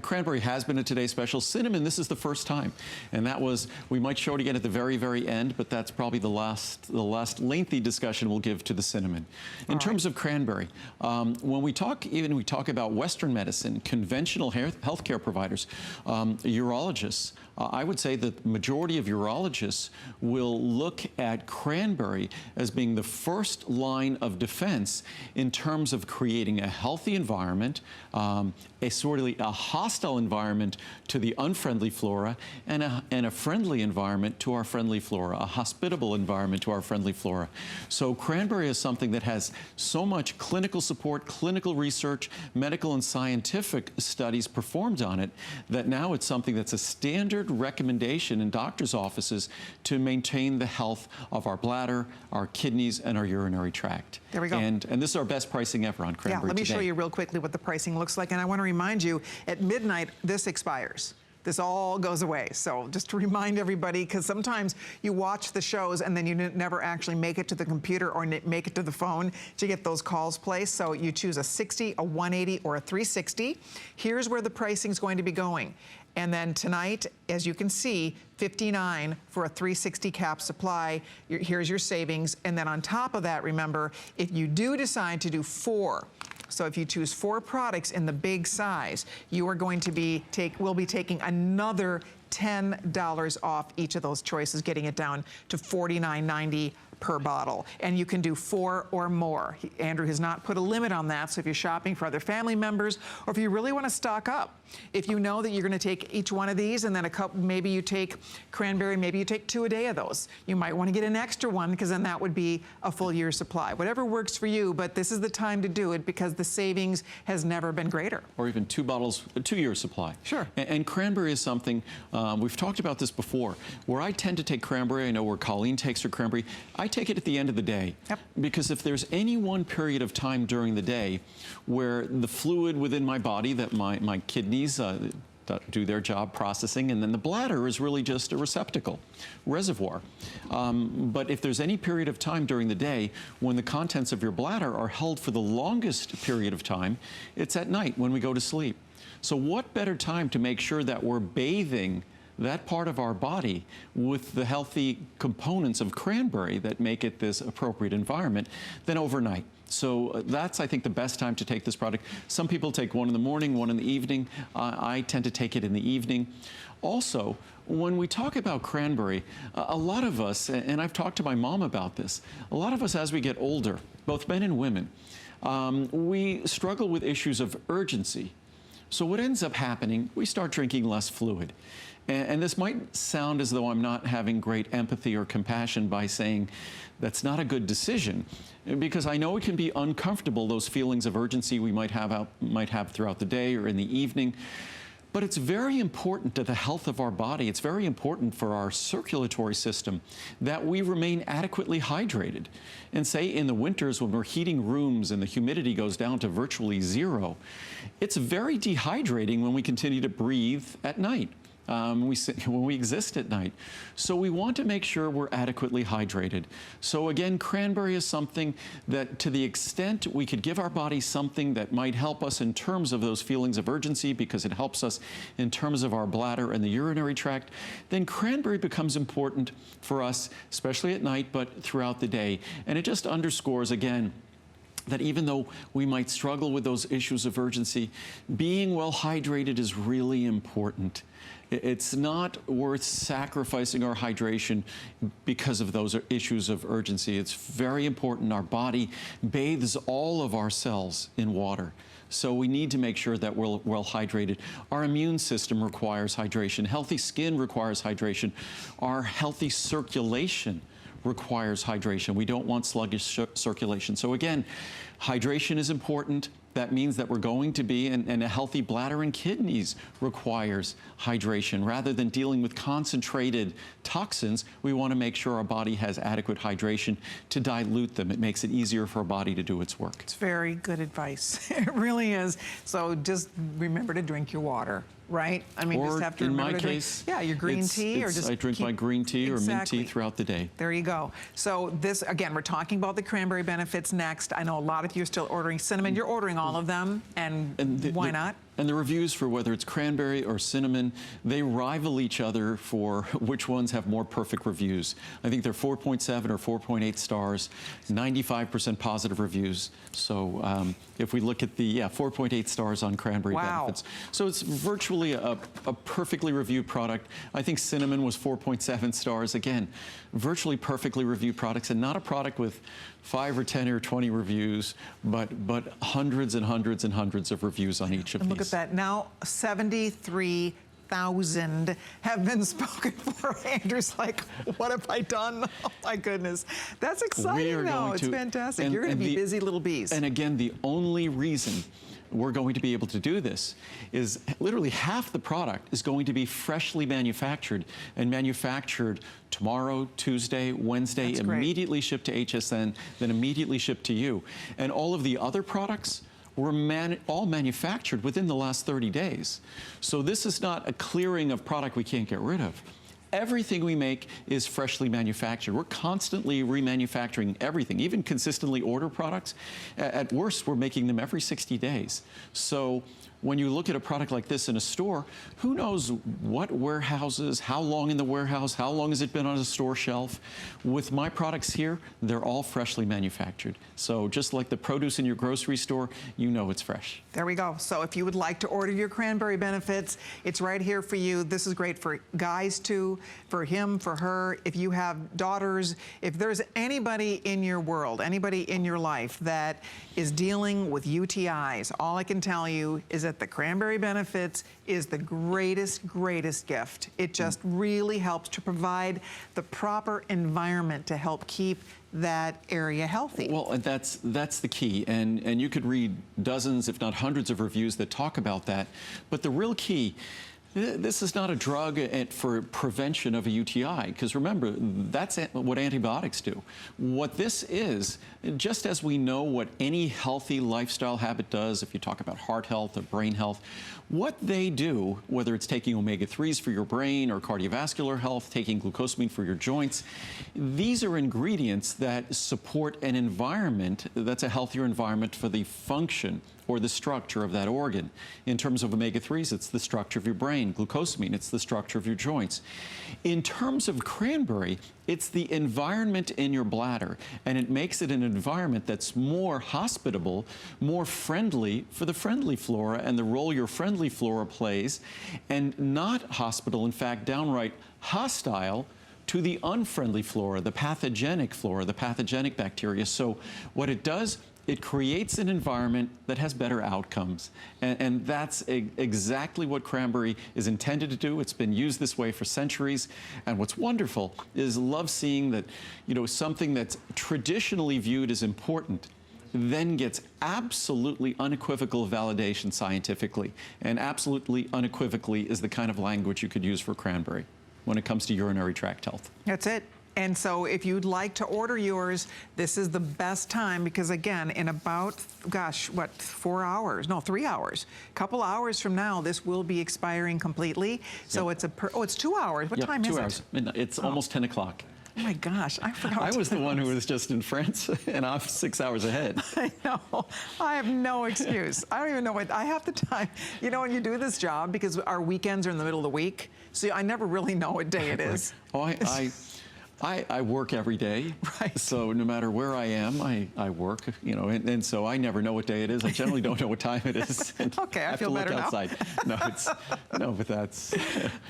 cranberry has been a Today Special. Cinnamon, this is the first time. And that was, we might show it again at the very, very end, but that's probably the last lengthy discussion we'll give to the cinnamon. In terms of cranberry, when we talk about Western medicine, conventional healthcare providers, urologists, I would say that the majority of urologists will look at cranberry as being the first line of defense in terms of creating a healthy environment, a hostile environment to the unfriendly flora, and a friendly environment to our friendly flora, a hospitable environment to our friendly flora. So cranberry is something that has so much clinical support, clinical research, medical and scientific studies performed on it, that now it's something that's a standard recommendation in doctors' offices to maintain the health of our bladder, our kidneys, and our urinary tract. There we go. And this is our best pricing ever on cranberry. Yeah, let me today. show you real quickly what the pricing looks like. And I want to remind you, at midnight, this expires. This all goes away. So just to remind everybody, because sometimes you watch the shows and then you never actually make it to the computer or make it to the phone to get those calls placed. So you choose a 60, a 180, or a 360. Here's where the pricing is going to be going. And then tonight, as you can see, $59 for a 360 cap supply. Here's your savings. And then on top of that, remember, if you do decide to do 4, so if you choose 4 products in the big size, you are going to we'll be taking another $10 off each of those choices, getting it down to $49.90 per bottle. And you can do 4 or more. Andrew has not put a limit on that, so if you're shopping for other family members, or if you really want to stock up, if you know that you're going to take each one of these and then a couple, maybe you take cranberry, maybe you take 2 a day of those. You might want to get an extra one, because then that would be a full year's supply. Whatever works for you, but this is the time to do it because the savings has never been greater. Or even 2 bottles, a 2-year supply. Sure. And cranberry is something, we've talked about this before, where I tend to take cranberry, I know where Colleen takes her cranberry, I take it at the end of the day. Yep. Because if there's any one period of time during the day where the fluid within my body, that my kidneys do their job processing, and then the bladder is really just a reservoir. But if there's any period of time during the day when the contents of your bladder are held for the longest period of time, it's at night when we go to sleep. So what better time to make sure that we're bathing that part of our body with the healthy components of cranberry that make it this appropriate environment, then overnight. So that's, I think, the best time to take this product. Some people take one in the morning, one in the evening. I tend to take it in the evening. Also, when we talk about cranberry, a lot of us, and I've talked to my mom about this, a lot of us as we get older, both men and women, we struggle with issues of urgency. So what ends up happening, we start drinking less fluid. And this might sound as though I'm not having great empathy or compassion by saying that's not a good decision, because I know it can be uncomfortable, those feelings of urgency we might have throughout the day or in the evening. But it's very important to the health of our body. It's very important for our circulatory system that we remain adequately hydrated. And say in the winters when we're heating rooms and the humidity goes down to virtually zero, it's very dehydrating when we continue to breathe at night. When we exist at night. So we want to make sure we're adequately hydrated. So again, cranberry is something that, to the extent we could give our body something that might help us in terms of those feelings of urgency, because it helps us in terms of our bladder and the urinary tract, then cranberry becomes important for us, especially at night, but throughout the day. And it just underscores, again, that even though we might struggle with those issues of urgency, being well hydrated is really important. It's not worth sacrificing our hydration because of those issues of urgency. It's very important. Our body bathes all of our cells in water. So we need to make sure that we're well hydrated. Our immune system requires hydration. Healthy skin requires hydration. Our healthy circulation requires hydration. We don't want sluggish circulation. So again, hydration is important. That means that we're going to be, and a healthy bladder and kidneys requires hydration. Rather than dealing with concentrated toxins, we want to make sure our body has adequate hydration to dilute them. It makes it easier for our body to do its work. It's very good advice. It really is. So just remember to drink your water. Right? I mean, or just have to in remember my to case, drink, your green tea, or just I drink my green tea or mint tea throughout the day. There you go. So this, again, we're talking about the cranberry benefits next. I know a lot of you are still ordering cinnamon. You're ordering all of them, and why not? And the reviews for whether it's cranberry or cinnamon, they rival each other for which ones have more perfect reviews. I think they're 4.7 or 4.8 stars, 95% positive reviews. So if we look at the 4.8 stars on cranberry benefits. So it's virtually a perfectly reviewed product. I think cinnamon was 4.7 stars. Again, virtually perfectly reviewed products, and not a product with 5 or 10 or 20 reviews, but hundreds and hundreds and hundreds of reviews on each of these. Look at that. Now 73,000 have been spoken for. Andrew's like, what have I done? Oh my goodness. That's exciting though. It's fantastic. You're going to be busy little bees. And again, the only reason we're going to be able to do this is literally half the product is going to be freshly manufactured, and manufactured tomorrow, Tuesday, Wednesday, immediately shipped to HSN, then immediately shipped to you. And all of the other products were all manufactured within the last 30 days. So this is not a clearing of product we can't get rid of. Everything we make is freshly manufactured. We're constantly remanufacturing everything, even consistently ordered products. At worst, we're making them every 60 days. So when you look at a product like this in a store, who knows what warehouses, how long in the warehouse, how long has it been on a store shelf? With my products here, they're all freshly manufactured. So just like the produce in your grocery store, you know it's fresh. There we go. So if you would like to order your cranberry benefits, it's right here for you. This is great for guys too, for him, for her. If you have daughters, if there's anybody in your world, anybody in your life that is dealing with UTIs, all I can tell you is that the cranberry benefits is the greatest, greatest gift. It just really helps to provide the proper environment to help keep that area healthy. Well, that's the key, and you could read dozens, if not hundreds of reviews that talk about that, but the real key, this is not a drug for prevention of a UTI, because remember, that's what antibiotics do. What this is, just as we know what any healthy lifestyle habit does, if you talk about heart health or brain health, what they do, whether it's taking omega-3s for your brain or cardiovascular health, taking glucosamine for your joints, these are ingredients that support an environment that's a healthier environment for the function or the structure of that organ. In terms of omega-3s, it's the structure of your brain. brain, glucosamine, it's the structure of your joints. In terms of cranberry, it's the environment in your bladder, and it makes it an environment that's more hospitable, more friendly for the friendly flora and the role your friendly flora plays, and not hospitable, in fact, downright hostile to the unfriendly flora, the pathogenic bacteria. So what it does, it creates an environment that has better outcomes. And that's exactly what cranberry is intended to do. It's been used this way for centuries. And what's wonderful is love seeing that, you know, something that's traditionally viewed as important then gets absolutely unequivocal validation scientifically. And absolutely unequivocally is the kind of language you could use for cranberry when it comes to urinary tract health. That's it. And so if you'd like to order yours, this is the best time because, again, in about, gosh, what, 4 hours? No, 3 hours. A couple hours from now, this will be expiring completely. So it's it's 2 hours. What time is it? 2 hours. It's almost 10 o'clock. Oh my gosh, I forgot. I was the one who was just in France, and I'm 6 hours ahead. I know. I have no excuse. I don't even know what I have the time. You know, when you do this job, because our weekends are in the middle of the week, so I never really know what day it is. Oh, I work every day, right. So no matter where I am, I work, you know, and so I never know what day it is. I generally don't know what time it is. Okay, I feel better now. No, but that's...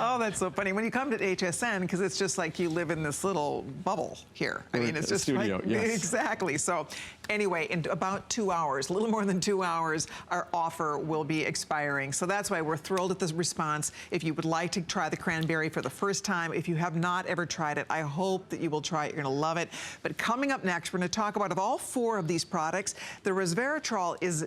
Oh, that's so funny. When you come to HSN, because it's just like you live in this little bubble here. I mean, it's just studio, like, yes. Exactly. So anyway, in about 2 hours, a little more than 2 hours, our offer will be expiring. So that's why we're thrilled at this response. If you would like to try the cranberry for the first time, if you have not ever tried it, I hope that you will try it. You're going to love it. But coming up next, we're going to talk about, of all 4 of these products, the resveratrol is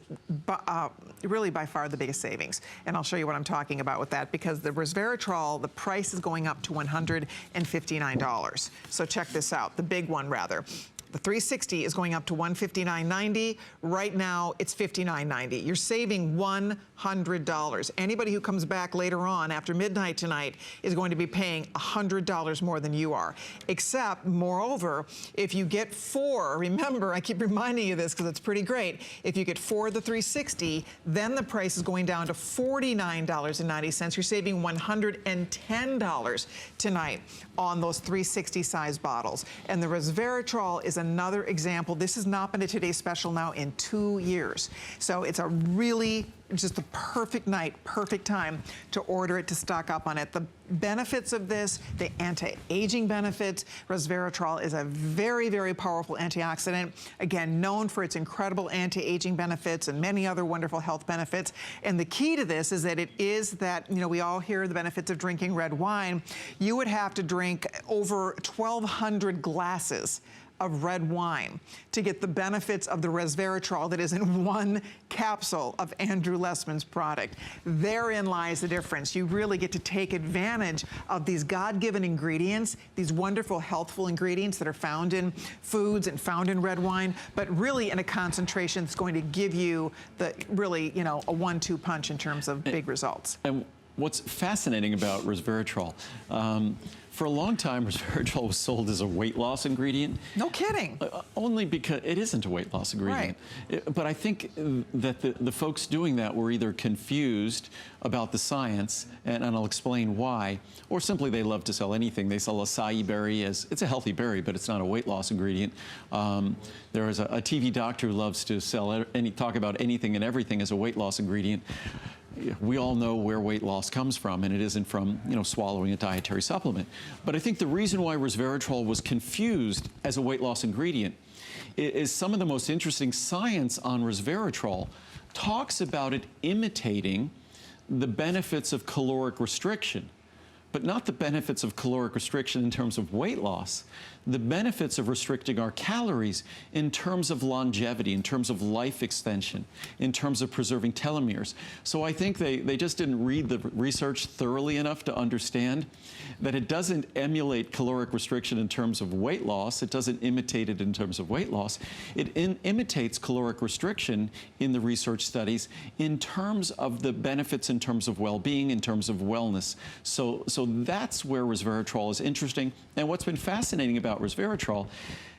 really by far the biggest savings. And I'll show you what I'm talking about with that, because the resveratrol, the price is going up to $159. So check this out, the big one rather. The 360 is going up to $159.90. Right now, it's $59.90. You're saving $100. Anybody who comes back later on after midnight tonight is going to be paying $100 more than you are. Except, moreover, if you get 4, remember, I keep reminding you this because it's pretty great. If you get 4 of the 360, then the price is going down to $49.90. You're saving $110 tonight on those 360 size bottles. And the resveratrol is another example. This has not been a Today's Special now in 2 years. So it's a really just the perfect night, perfect time to order it, to stock up on it. The benefits of this, the anti-aging benefits, resveratrol is a very, very powerful antioxidant. Again, known for its incredible anti-aging benefits and many other wonderful health benefits. And the key to this is that it is that, you know, we all hear the benefits of drinking red wine. You would have to drink over 1,200 glasses of red wine to get the benefits of the resveratrol that is in 1 capsule of Andrew Lessman's product. Therein lies the difference. You really get to take advantage of these God-given ingredients, these wonderful healthful ingredients that are found in foods and found in red wine, but really in a concentration that's going to give you the really, you know, a 1-2 punch in terms of big results. And what's fascinating about resveratrol, for a long time, resveratrol was sold as a weight loss ingredient. No kidding. Only because it isn't a weight loss ingredient. Right. But I think that the folks doing that were either confused about the science, and I'll explain why, or simply they love to sell anything. They sell acai berry as, it's a healthy berry, but it's not a weight loss ingredient. There is a TV doctor who loves to sell talk about anything and everything as a weight loss ingredient. We all know where weight loss comes from, and it isn't from, you know, swallowing a dietary supplement. But I think the reason why resveratrol was confused as a weight loss ingredient is some of the most interesting science on resveratrol talks about it imitating the benefits of caloric restriction, but not the benefits of caloric restriction in terms of weight loss, the benefits of restricting our calories in terms of longevity, in terms of life extension, in terms of preserving telomeres. So I think they just didn't read the research thoroughly enough to understand that it doesn't emulate caloric restriction in terms of weight loss. It doesn't imitate it in terms of weight loss. It imitates caloric restriction in the research studies in terms of the benefits in terms of well-being, in terms of wellness. So that's where resveratrol is interesting. And what's been fascinating about resveratrol,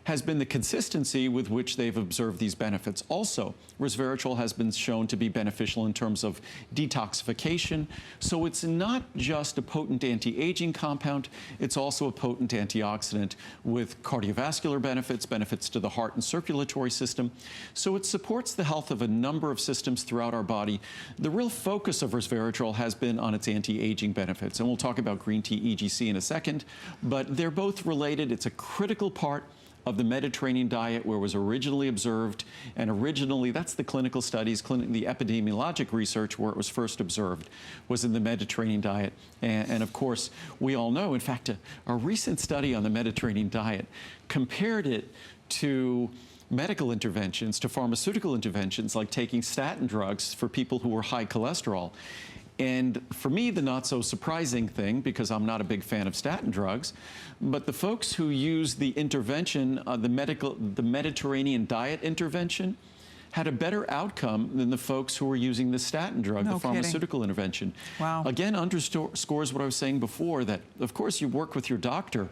has been the consistency with which they've observed these benefits. Also, resveratrol has been shown to be beneficial in terms of detoxification. So it's not just a potent anti-aging compound, it's also a potent antioxidant with cardiovascular benefits, benefits to the heart and circulatory system. So it supports the health of a number of systems throughout our body. The real focus of resveratrol has been on its anti-aging benefits, and we'll talk about green tea EGC in a second, but they're both related. It's a critical part of the Mediterranean diet where it was originally observed, and originally, that's the clinical studies, the epidemiologic research where it was first observed, was in the Mediterranean diet. And of course, we all know, in fact, a recent study on the Mediterranean diet compared it to medical interventions, to pharmaceutical interventions like taking statin drugs for people who were high cholesterol. And for me, the not so surprising thing, because I'm not a big fan of statin drugs, but the folks who use the intervention, the Mediterranean diet intervention, had a better outcome than the folks who were using the statin drug, No the pharmaceutical intervention. Wow. Again, underscores what I was saying before, that of course you work with your doctor,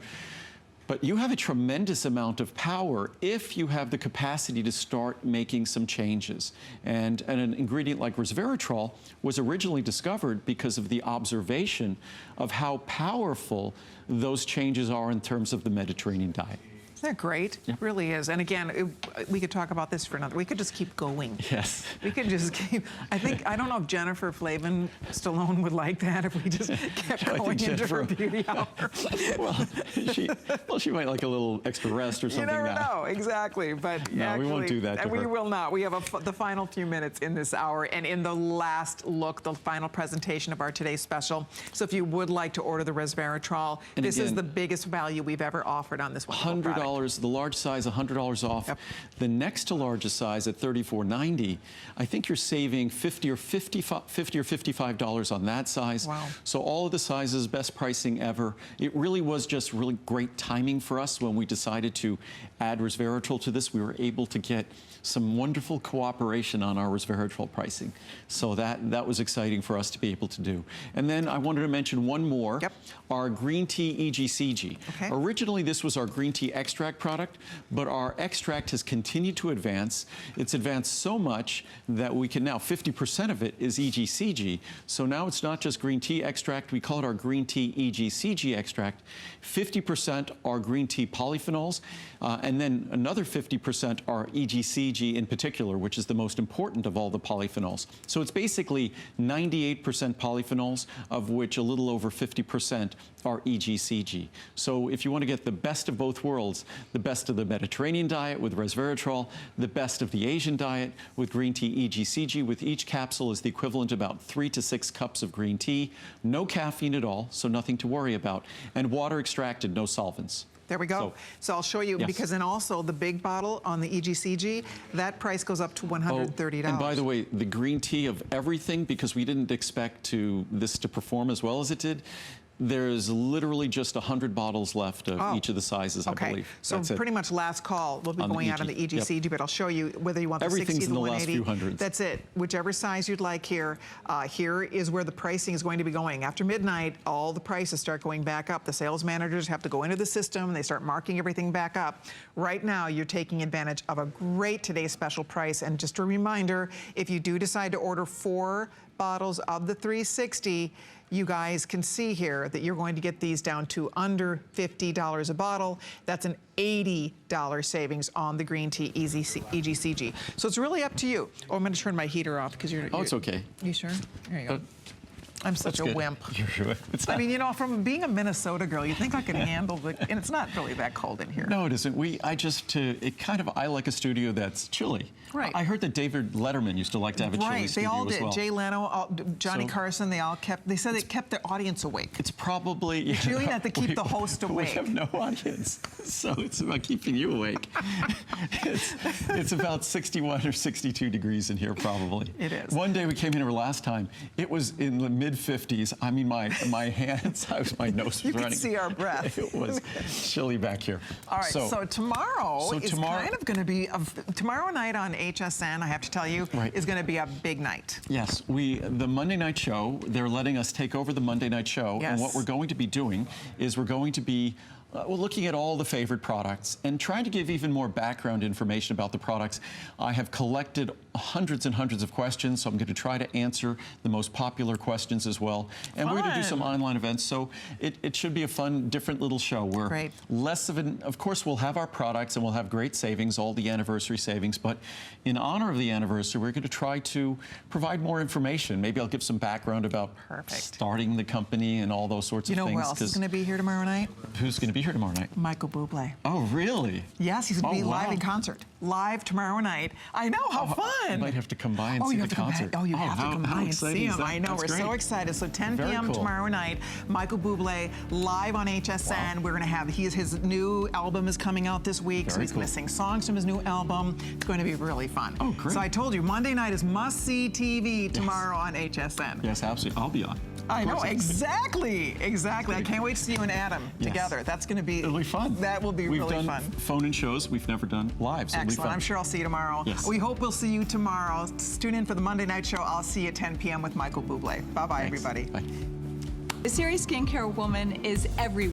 but you have a tremendous amount of power if you have the capacity to start making some changes. And an ingredient like resveratrol was originally discovered because of the observation of how powerful those changes are in terms of the Mediterranean diet. Isn't that great? Yeah. It really is. And again, we could talk about this for another. We could just keep going. Yes. We could just keep. I don't know if Jennifer Flavin Stallone would like that if we just kept going into her beauty hour. well, she might like a little extra rest or something. You never now. know, exactly. But No, actually, we won't do that to and we her. will not. We have the final few minutes in this hour, and in the last look, the final presentation of our today's special. So if you would like to order the resveratrol, And this is again, the biggest value we've ever offered on this wonderful product. $100, the large size, $100 off. Yep. The next to largest size at $34.90, I think you're saving $50 or $55 on that size. Wow. So all of the sizes, best pricing ever. It really was just really great timing for us when we decided to add resveratrol to this. We were able to get some wonderful cooperation on our resveratrol pricing. So that was exciting for us to be able to do. And then I wanted to mention one more. Yep. Our green tea EGCG. Okay. Originally, this was our green tea extract product, but our extract has continued to advance. It's advanced so much that we can now, 50% of it is EGCG. So now it's not just green tea extract, we call it our green tea EGCG extract. 50% are green tea polyphenols, and then another 50% are EGCG in particular, which is the most important of all the polyphenols. So it's basically 98% polyphenols, of which a little over 50% are EGCG. So if you want to get the best of both worlds, the best of the Mediterranean diet with resveratrol, the best of the Asian diet with green tea EGCG, with each capsule is the equivalent of about 3 to 6 cups of green tea, no caffeine at all, so nothing to worry about, and water extracted, no solvents. There we go. So I'll show you, Yes. because then also the big bottle on the EGCG, that price goes up to $130. And by the way, the green tea of everything, because we didn't expect this to perform as well as it did, there's literally just 100 bottles left of each of the sizes, I believe. So That's it. pretty much last call. We'll be On the going out on the EG. EGCG, Yep. but I'll show you whether you want the Everything's 60, in the the last 180. few hundreds. That's it. Whichever size you'd like here. Here is where the pricing is going to be going. After midnight, all the prices start going back up. The sales managers have to go into the system. They start marking everything back up. Right now, you're taking advantage of a great today's special price. And just a reminder, if you do decide to order 4 bottles of the 360, you guys can see here that you're going to get these down to under $50 a bottle. That's an $80 savings on the green tea EGCG. So it's really up to you. Oh, I'm going to turn my heater off because you're. Oh, it's okay. You sure? There you go. I'm such That's a good. wimp. You're sure? It's I not- mean, you know, from being a Minnesota girl, you think I could handle the, and it's not really that cold in here. No, it isn't. I like a studio that's chilly. Right. I heard that David Letterman used to like to have a chilly Right, they studio all as did. well. Jay Leno, Johnny So- Carson, they said it kept the audience awake. It's probably... You really have to keep the host awake. We have no audience, so it's about keeping you awake. It's about 61 or 62 degrees in here, probably. It is. One day we came in here last time, it was in the mid-50s. I mean, my hands, my nose was You running. could see our breath. It was chilly back here. All right, so tomorrow is tomorrow- kind of going to be, tomorrow night on HSN, I have to tell you, Right. is going to be a big night. Yes, the Monday night show, they're letting us take over the Monday night show. Yes. And what we're going to be doing is we're going to be Well, looking at all the favorite products and trying to give even more background information about the products. I have collected hundreds and hundreds of questions, so I'm going to try to answer the most popular questions as well. And we're going to do some online events, so it should be a fun, different little show. We're less of course, we'll have our products and we'll have great savings, all the anniversary savings, but in honor of the anniversary, we're going to try to provide more information. Maybe I'll give some background about starting the company and all those sorts of things. You know who else is going to be here tomorrow night? Who's going to be here tomorrow night? Michael Bublé. Oh, really? Yes, he's going to be live in concert. Live tomorrow night. I know, how fun. I might have to come by and see the concert. You have to come by and see him. I know, we're great. So excited. So 10 p.m. tomorrow night, Michael Bublé live on HSN. We're going to have, his new album is coming out this week, so he's going to sing songs from his new album. It's going to be really fun. Oh, great. So I told you, Monday night is must-see TV tomorrow on HSN. Yes, absolutely. I'll be on. I know, exactly. I can't wait to see you and Adam together. That's going to be... It'll be fun. That will be really fun. We've done phone-in shows. We've never done live, so Excellent. it'll be fun. I'm sure I'll see you tomorrow. Yes. We hope we'll see you tomorrow. Tune in for the Monday night show. I'll see you at 10 p.m. with Michael Bublé. Bye-bye, everybody. Bye. The Serious Skincare Woman is everywhere.